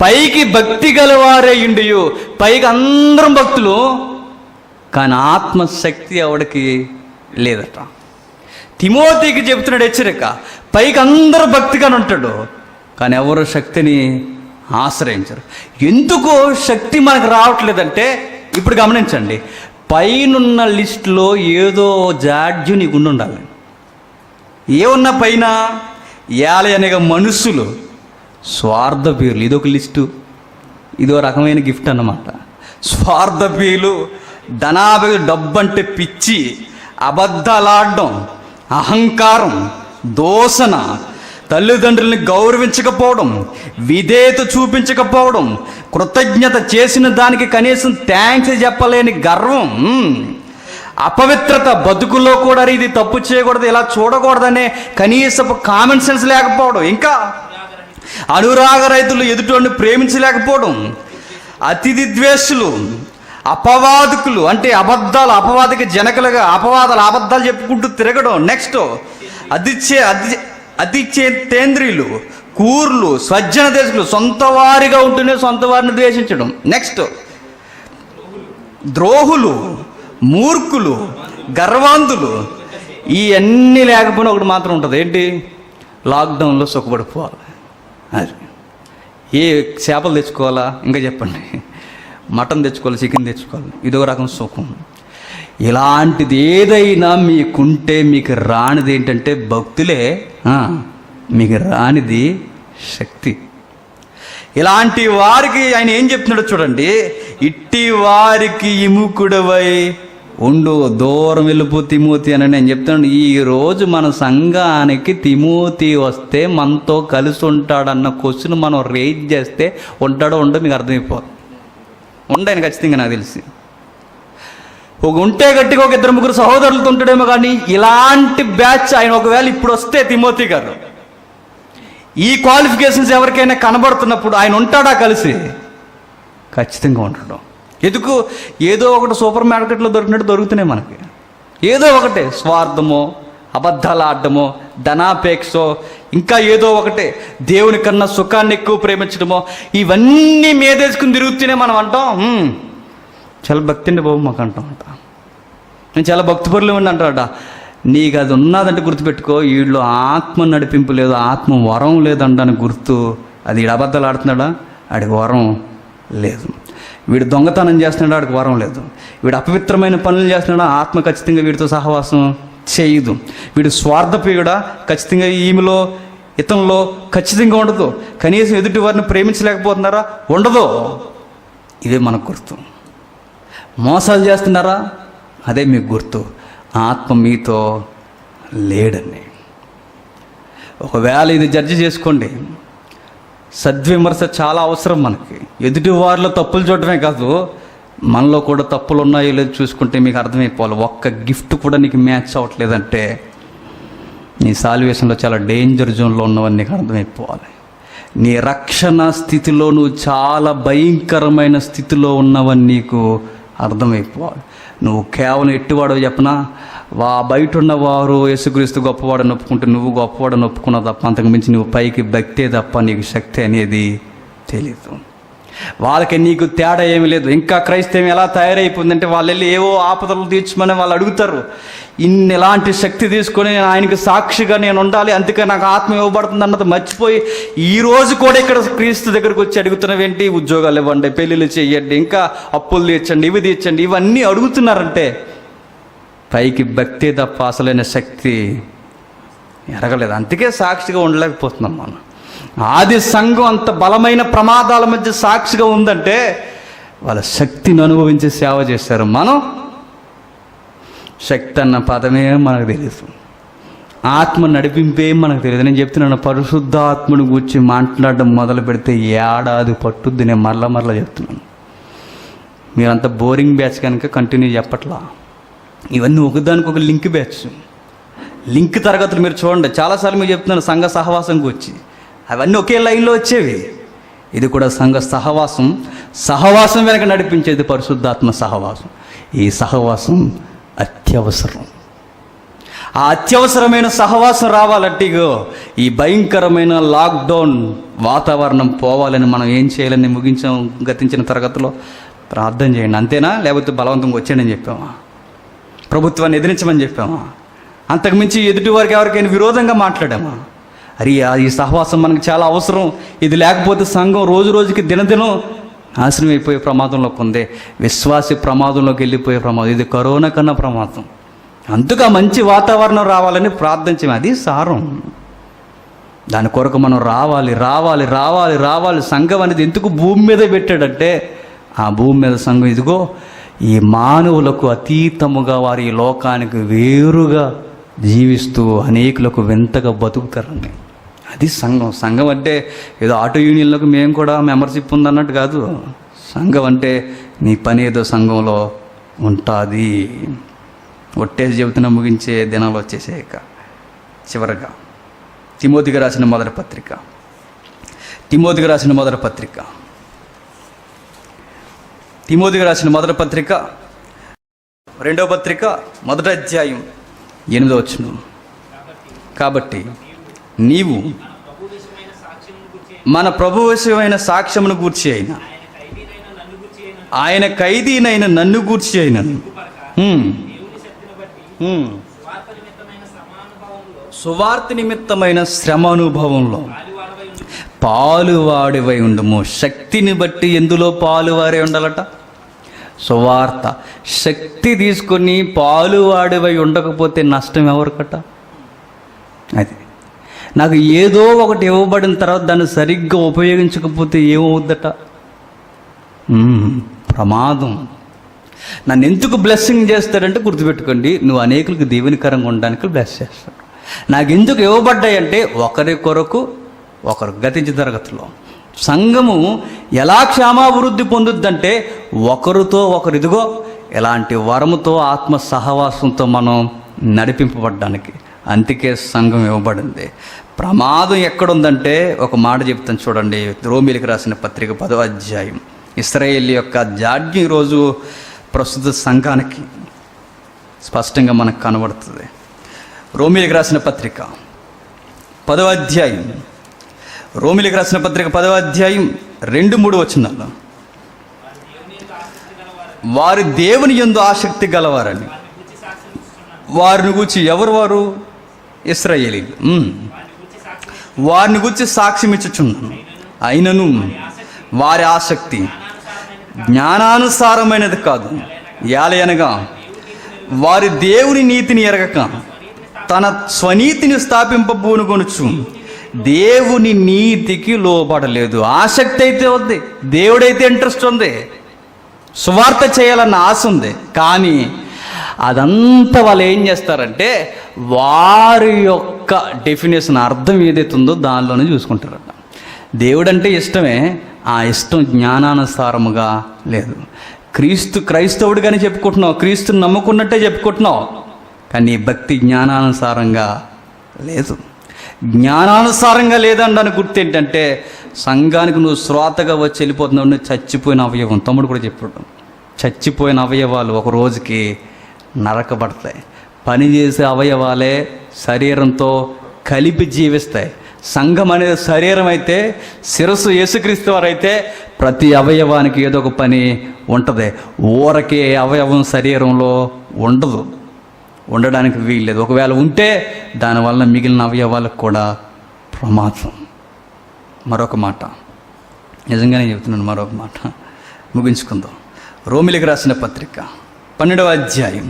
పైకి భక్తి గలవారే ఉండియు. పైకి అందరం భక్తులు, కానీ ఆత్మశక్తి ఎవడికి లేదట. తిమోతికి చెబుతున్నాడు హెచ్చరిక. పైకి అందరూ భక్తిగానే ఉంటాడు, కానీ ఎవరు శక్తిని ఆశ్రయించరు. ఎందుకో శక్తి మనకు రావట్లేదంటే ఇప్పుడు గమనించండి, పైనున్న లిస్టులో ఏదో జాడ్యం నీకు ఉండాలి. ఏమన్నా పైన ఏలి అనేక మనుషులు, స్వార్థపీయులు, ఇదొక లిస్టు, ఇదో రకమైన గిఫ్ట్ అన్నమాట. స్వార్థపీయులు, ధనాభివృద్ధి, డబ్బంటే పిచ్చి, అబద్ధాలాడడం, అహంకారం, దూషణ, తల్లిదండ్రుల్ని గౌరవించకపోవడం, విధేయత చూపించకపోవడం, కృతజ్ఞత చేసిన దానికి కనీసం థ్యాంక్స్ చెప్పలేని గర్వం, అపవిత్రత, బతుకుల్లో కూడా ఇది తప్పు చేయకూడదు, ఇలా చూడకూడదనే కనీసపు కామన్ సెన్స్ లేకపోవడం, ఇంకా అనురాగ రైతులు ఎదుటివాడిని ప్రేమించలేకపోవడం, అతిథి ద్వేషులు, అపవాదకులు అంటే అపవాదిక జనకులుగా అబద్ధాలు చెప్పుకుంటూ తిరగడం. నెక్స్ట్ అతిచేంద్రియులు, కూర్లు, స్వజ్జన దేశకులు, సొంత వారిగా ఉంటూనే సొంత వారిని ద్వేషించడం. నెక్స్ట్ ద్రోహులు, మూర్ఖులు, గర్వాంధులు. ఈ అన్నీ లేకపోయినా ఒకటి మాత్రం ఉంటుంది, ఏంటి? లాక్డౌన్లో సుఖపడిపోవాలి. అది ఏ చేపలు తెచ్చుకోవాలా, ఇంకా చెప్పండి, మటన్ తెచ్చుకోవాలి, చికెన్ తెచ్చుకోవాలి, ఇదో రకం సుఖం. ఇలాంటిది ఏదైనా మీకుంటే మీకు రానిది ఏంటంటే భక్తులే, మీకు రానిది శక్తి. ఇలాంటి వారికి ఆయన ఏం చెప్తున్నాడో చూడండి, ఇట్టి వారికి విముఖుడవై ఉండు, దూరం వెళ్ళిపో తిమోతి అని నేను చెప్తున్నాను. ఈరోజు మన సంఘానికి తిమోతి వస్తే మనతో కలిసి ఉంటాడన్న క్వశ్చన్ మనం రేజ్ చేస్తే ఉంటాడో ఉండో మీకు అర్థమైపోదు. ఉండాయని ఖచ్చితంగా నాకు తెలిసి ఉంటే గట్టిగా ఒక 2-3 సహోదరులతో ఉంటాడేమో, కానీ ఇలాంటి బ్యాచ్ ఆయన ఒకవేళ ఇప్పుడు వస్తే తిమోతి గారు ఈ క్వాలిఫికేషన్స్ ఎవరికైనా కనబడుతున్నప్పుడు ఆయన ఉంటాడా కలిసి? ఖచ్చితంగా ఉంటాడు. ఎందుకు? ఏదో ఒకటి సూపర్ మార్కెట్లో దొరికినట్టు దొరుకుతున్నాయి మనకి, ఏదో ఒకటే, స్వార్థమో, అబద్ధాలు ఆడటమో, ధనాపేక్షో, ఇంకా ఏదో ఒకటే, దేవుని కన్నా సుఖాన్ని ఎక్కువ ప్రేమించడమో, ఇవన్నీ మీదేసుకుని తిరుగుతూనే మనం అంటాం చాలా భక్తి అండి బాబు మాకు అంటాం అంట. నేను చాలా భక్తిపరులు ఉండి అంటాడ. నీకు అది ఉన్నదంటే గుర్తుపెట్టుకో, వీళ్ళు ఆత్మ నడిపింపు లేదు, ఆత్మ వరం లేదంటానికి గుర్తు. అది వీడు అబద్ధాలు ఆడుతున్నాడా, ఆడికి వరం లేదు. వీడు దొంగతనం చేస్తున్నాడా, ఆడికి వరం లేదు. వీడు అపవిత్రమైన పనులు చేస్తున్నాడా, ఆత్మ ఖచ్చితంగా వీడితో సహవాసం చేయదు. వీడు స్వార్థప్రియుడా, ఖచ్చితంగా ఈమెలో ఇతనిలో ఖచ్చితంగా ఉండదు. కనీసం ఎదుటి వారిని ప్రేమించలేకపోతున్నారా, ఉండదు. ఇదే మనకు గుర్తు. మోసాలు చేస్తున్నారా, అదే మీకు గుర్తు, ఆత్మ మీతో లేడని. ఒకవేళ ఇది జడ్జి చేసుకోండి, సద్విమర్శ చాలా అవసరం మనకి. ఎదుటి వారిలో తప్పులు చూడటమే కాదు, మనలో కూడా తప్పులు ఉన్నాయో లేదో చూసుకుంటే మీకు అర్థమైపోవాలి. ఒక్క గిఫ్ట్ కూడా నీకు మ్యాచ్ అవ్వట్లేదంటే నీ సాల్వేషన్లో చాలా డేంజర్ జోన్లో ఉన్నవన్నీ నీకు అర్థమైపోవాలి. నీ రక్షణ స్థితిలో నువ్వు చాలా భయంకరమైన స్థితిలో ఉన్నవని నీకు అర్థమైపోవాలి. నువ్వు కేవలం ఎట్టివాడో చెప్పనా, బయట ఉన్నవారు యేసుక్రీస్తు గొప్పవాడని ఒప్పుకుంటే నువ్వు గొప్పవాడని ఒప్పుకున్నావు తప్ప, అంతకు మించి నువ్వు పైకి భక్తే తప్ప నీకు శక్తి అనేది తెలీదు. వాళ్ళకి నీకు తేడా ఏమీ లేదు. ఇంకా క్రైస్తవం ఎలా తయారైపోయిందంటే వాళ్ళు వెళ్ళి ఏవో ఆపదలు తీర్చమని వాళ్ళు అడుగుతారు. ఇలాంటి శక్తి తీసుకొని ఆయనకి సాక్షిగా నేను ఉండాలి, అందుకే నాకు ఆత్మ ఇవ్వబడుతుంది అన్నది మర్చిపోయి ఈరోజు కూడా ఇక్కడ క్రీస్తు దగ్గరకు వచ్చి అడుగుతున్నవేంటి, ఉద్యోగాలు ఇవ్వండి, పెళ్ళిళ్ళు చేయండి, ఇంకా అప్పులు తీర్చండి, ఇవి తీర్చండి, ఇవన్నీ అడుగుతున్నారంటే పైకి భక్తే తప్ప అసలైన శక్తి ఎరగలేదు. అందుకే సాక్షిగా ఉండలేకపోతున్నాం మనం. ఆది సంఘం అంత బలమైన ప్రమాదాల మధ్య సాక్షిగా ఉందంటే వాళ్ళ శక్తిని అనుభవించి సేవ చేశారు. మనం శక్తి అన్న పదమే మనకు తెలియదు, ఆత్మ నడిపింపే మనకు తెలియదు. నేను చెప్తున్నాను, పరిశుద్ధాత్మను గురించి మాట్లాడడం మొదలు పెడితే ఏడాది పట్టుద్ది. నేను మరలా చెప్తున్నాను. మీరంతా బోరింగ్ బ్యాచ్ కనుక కంటిన్యూ చెప్పట్లా. ఇవన్నీ ఒకదానికి ఒక లింక్ బ్యాచ్, లింక్ తరగతులు మీరు చూడండి. చాలాసార్లు మీరు చెప్తున్నాను సంఘ సహవాసం గురించి, అవన్నీ ఒకే లైన్లో వచ్చేవి. ఇది కూడా సంఘ సహవాసం వెనక నడిపించేది పరిశుద్ధాత్మ సహవాసం. ఈ సహవాసం అత్యవసరం. ఆ అత్యవసరమైన సహవాసం రావాలంటే ఈ భయంకరమైన లాక్డౌన్ వాతావరణం పోవాలని మనం ఏం చేయాలని గతించిన తరగతిలో ప్రార్థన చేయండి. అంతేనా? లేకపోతే బలవంతంగా వచ్చానని చెప్పామా? ప్రభుత్వాన్ని ఎదిరించమని చెప్పామా? అంతకుమించి ఎదుటి వారికి ఎవరికైనా విరోధంగా మాట్లాడామా? అరే ఈ సహవాసం మనకు చాలా అవసరం, ఇది లేకపోతే సంఘం రోజు రోజుకి దినదినం నాశనం అయిపోయే ప్రమాదంలోకి ఉంది, విశ్వాసి ప్రమాదంలోకి వెళ్ళిపోయే ప్రమాదం, ఇది కరోనా కన్నా ప్రమాదం. అందుకు ఆ మంచి వాతావరణం రావాలని ప్రార్థించాము. అది సారం. దాని కొరకు మనం రావాలి రావాలి రావాలి రావాలి. సంఘం అనేది ఎందుకు భూమి మీద పెట్టాడంటే, ఆ భూమి మీద సంఘం ఇదిగో ఈ మానవులకు అతీతముగా వారి ఈ లోకానికి వేరుగా జీవిస్తూ అనేకులకు వింతగా బతుకుతారని. అది సంఘం. సంఘం అంటే ఏదో ఆటో యూనియన్లకు మేము కూడా మెంబర్షిప్ ఉందన్నట్టు కాదు. సంఘం అంటే నీ పని ఏదో సంఘంలో ఉంటుంది. ఒట్టేసి చెబుతున్నా ముగించే దినాలు వచ్చేసాక చివరగా తిమోతికి రాసిన మొదటి పత్రిక, తిమోతికి రాసిన మొదటి పత్రిక, తిమోతికి రాసిన మొదటి పత్రిక 2వ పత్రిక 1వ అధ్యాయం 8వ వచనం. కాబట్టి నీవు మన ప్రభు విషయమైన సాక్ష్యమును గూర్చి అయినా, ఆయన ఖైదీనైన నన్ను గూర్చి అయినను సువార్త నిమిత్తమైన శ్రమ అనుభవంలో పాలువాడివై ఉండము. శక్తిని బట్టి ఎందులో పాలువారే ఉండాలట? సువార్త. శక్తి తీసుకొని పాలువాడివై ఉండకపోతే నష్టం ఎవరికట? అది నాకు ఏదో ఒకటి ఇవ్వబడిన తర్వాత దాన్ని సరిగ్గా ఉపయోగించకపోతే ఏమవుద్దట? ప్రమాదం. నన్ను ఎందుకు బ్లెస్సింగ్ చేస్తాడంటే గుర్తుపెట్టుకోండి, నువ్వు అనేకులకు దీవెనకరంగా ఉండడానికి బ్లెస్ చేస్తాడు. నాకు ఎందుకు ఇవ్వబడ్డాయంటే ఒకరి కొరకు ఒకరు. గతించిన తరగతిలో సంఘము ఎలా క్షేమాభివృద్ధి పొందుద్దంటే ఒకరితో ఒకరు ఇదిగో ఎలాంటి వరముతో ఆత్మ సహవాసంతో మనం నడిపింపబడ్డానికి. అందుకే సంఘం ఇవ్వబడింది. ప్రమాదం ఎక్కడుందంటే ఒక మాట చెప్తాను చూడండి. రోమీలకు రాసిన పత్రిక 10వ అధ్యాయం. ఇశ్రాయేల్ యొక్క జాడ్యం ఈరోజు ప్రస్తుత సంఘానికి స్పష్టంగా మనకు కనబడుతుంది. రోమీలకు రాసిన పత్రిక 10వ అధ్యాయం, రోమీలకు రాసిన పత్రిక 10వ అధ్యాయం 2-3 వచనాలు. వారి దేవుని యందు ఆసక్తి గలవారని వారిని గూర్చి ఎవరు? వారు ఇశ్రాయేలీయులు. వారిని గూర్చి సాక్ష్యం ఇచ్చుచున్నాను. అయినను వారి ఆసక్తి జ్ఞానానుసారమైనది కాదు. యాలయనగా వారి దేవుని నీతిని ఎరగక తన స్వనీతిని స్థాపింపబూనుకొనుచు దేవుని నీతికి లోబడలేదు. ఆసక్తి అయితే ఉంది, దేవుడైతే ఇంట్రెస్ట్ ఉంది, సువార్త చేయాలన్న ఆశ ఉంది. కానీ అదంతా వాళ్ళు ఏం చేస్తారంటే వారి యొక్క డెఫినేషన్, అర్థం ఏదైతుందో దానిలోనే చూసుకుంటారట. దేవుడంటే ఇష్టమే, ఆ ఇష్టం జ్ఞానానుసారముగా లేదు. క్రైస్తవుడిగానే చెప్పుకుంటున్నావు, క్రీస్తుని నమ్ముకున్నట్టే చెప్పుకుంటున్నావు, కానీ భక్తి జ్ఞానానుసారంగా లేదు. జ్ఞానానుసారంగా లేదనడానికి గుర్తు ఏంటంటే సంఘానికి నువ్వు శ్రోతగా వచ్చి వెళ్ళిపోతున్నావు. నువ్వు చచ్చిపోయిన అవయవం. తమ్ముడు కూడా చెప్పాడు, చచ్చిపోయిన అవయవాలు ఒక రోజుకి నరకబడతాయి. పనిచేసే అవయవాలే శరీరంతో కలిపి జీవిస్తాయి. సంఘం అనేది శరీరం అయితే, శిరస్సు యేసుక్రీస్తు వారు అయితే ప్రతి అవయవానికి ఏదో ఒక పని ఉంటుంది. ఊరకే అవయవం శరీరంలో ఉండదు, ఉండడానికి వీల్లేదు. ఒకవేళ ఉంటే దానివల్ల మిగిలిన అవయవాలకు కూడా ప్రమాదం. మరొక మాట, నిజంగానే చెబుతున్నాను, మరొక మాట ముగించుకుందాం. రోమిలికి రాసిన పత్రిక 12వ అధ్యాయం,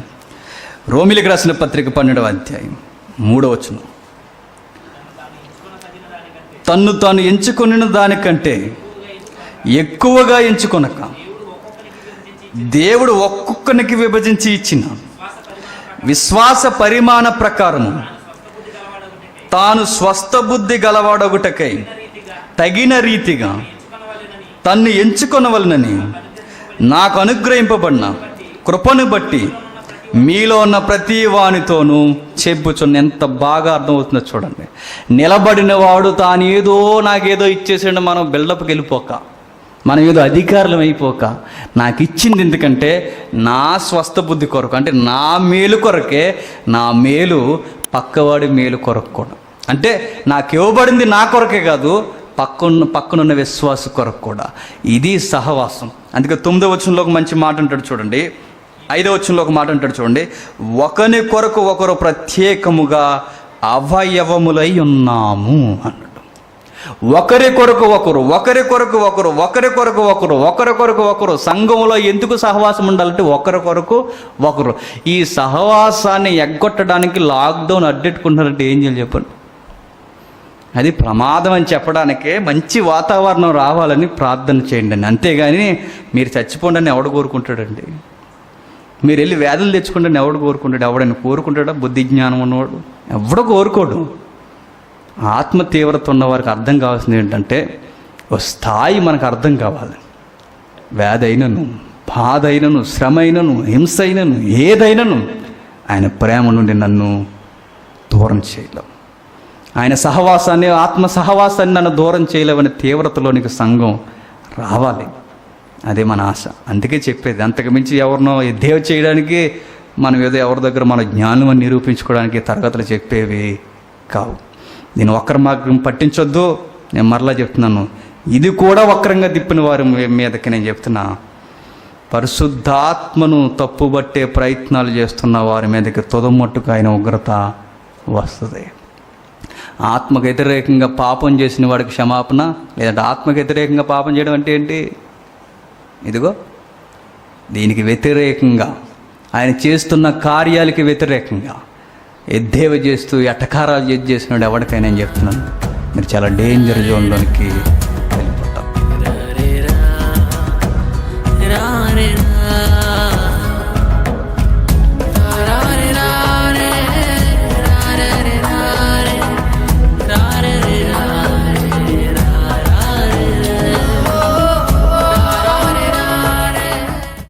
రోమిలికి రాసిన పత్రిక 12వ అధ్యాయం 3వ వచనం. తన్ను తాను ఎంచుకొనిన దానికంటే ఎక్కువగా ఎంచుకొనక దేవుడు ఒక్కొక్కనికి విభజించి ఇచ్చిన విశ్వాస పరిమాణ ప్రకారము తాను స్వస్థ బుద్ధి గలవాడొకటకై తగిన రీతిగా తన్ను ఎంచుకొనవలనని నాకు అనుగ్రహింపబడిన కృపను బట్టి మీలో ఉన్న ప్రతి వానితోనూ చెప్పుచున్న. ఎంత బాగా అర్థమవుతుందో చూడండి. నిలబడిన వాడు తాను ఏదో నాకేదో ఇచ్చేసాడు మనం బిల్డప్కి వెళ్ళిపోక, మనం ఏదో అధికారులం అయిపోక, నాకు ఇచ్చింది ఎందుకంటే నా స్వస్థ బుద్ధి కొరకు, అంటే నా మేలు కొరకే, నా మేలు పక్కవాడి మేలు కొరకు కూడా. అంటే నాకు ఇవ్వబడింది నా కొరకే కాదు, పక్కనున్న విశ్వాస కొరకు కూడా. ఇది సహవాసం. అందుకే 9వ వచనంలో ఒక మంచి మాట అంటాడు చూడండి, 5వ వచనంలో ఒక మాట అంటాడు చూడండి. ఒకని కొరకు ఒకరు ప్రత్యేకముగా అవయవములై ఉన్నాము అన్నాడు. ఒకరి కొరకు ఒకరు, ఒకరి కొరకు ఒకరు, ఒకరి కొరకు ఒకరు, ఒకరి కొరకు ఒకరు. సంఘంలో ఎందుకు సహవాసం ఉండాలంటే ఒకరి కొరకు ఒకరు. ఈ సహవాసాన్ని ఎగ్గొట్టడానికి లాక్డౌన్ అడ్డెట్టుకుంటున్నారంటే ఏం చేయాలి చెప్పండి? అది ప్రమాదం అని చెప్పడానికే మంచి వాతావరణం రావాలని ప్రార్థన చేయండి అండి. అంతేగాని మీరు చచ్చిపోండి అని ఎవడు కోరుకుంటాడండి? మీరు వెళ్ళి వ్యాధులు తెచ్చుకుంటే ఎవడు కోరుకుంటాడు? ఎవడైనా కోరుకుంటాడా? బుద్ధి జ్ఞానం ఉన్నవాడు ఎవడో కోరుకోడు. ఆత్మ తీవ్రత ఉన్న వారికి అర్థం కావాల్సింది ఏంటంటే, ఓ స్థాయి మనకు అర్థం కావాలి. వ్యాధి అయినను, బాధ అయినను, శ్రమ అయినను, హింస అయినను, ఏదైనాను ఆయన ప్రేమ నుండి నన్ను దూరం చేయలేవు, ఆయన సహవాసాన్ని, ఆత్మ సహవాసాన్ని నన్ను దూరం చేయలేవని తీవ్రతలోనికి సంఘం రావాలి. అదే మన ఆశ. అందుకే చెప్పేది, అంతకు మించి ఎవరినో ఎద్దేవ చేయడానికి, మనం ఏదో ఎవరి దగ్గర మన జ్ఞానం అని నిరూపించుకోవడానికి తరగతులు చెప్పేవి కావు. నేను వక్ర మార్గం పట్టించొద్దు. నేను మరలా చెప్తున్నాను, ఇది కూడా వక్రంగా తిప్పిన వారి మీదకి నేను చెప్తున్నా, పరిశుద్ధాత్మను తప్పుబట్టే ప్రయత్నాలు చేస్తున్న వారి మీదకి తుదమట్టుకు ఆయన ఉగ్రత వస్తుంది. ఆత్మకు వ్యతిరేకంగా పాపం చేసిన వాడికి క్షమాపణ, లేదంటే ఆత్మకు వ్యతిరేకంగా పాపం చేయడం అంటే ఏంటి? ఇదిగో దీనికి వ్యతిరేకంగా, ఆయన చేస్తున్న కార్యాలకి వ్యతిరేకంగా ఎద్దేవ చేస్తూ ఎటకారాలు చేసినాడు ఎవరికైనా నేను చెప్తున్నాను, మీరు చాలా డేంజర్ జోన్లోనికి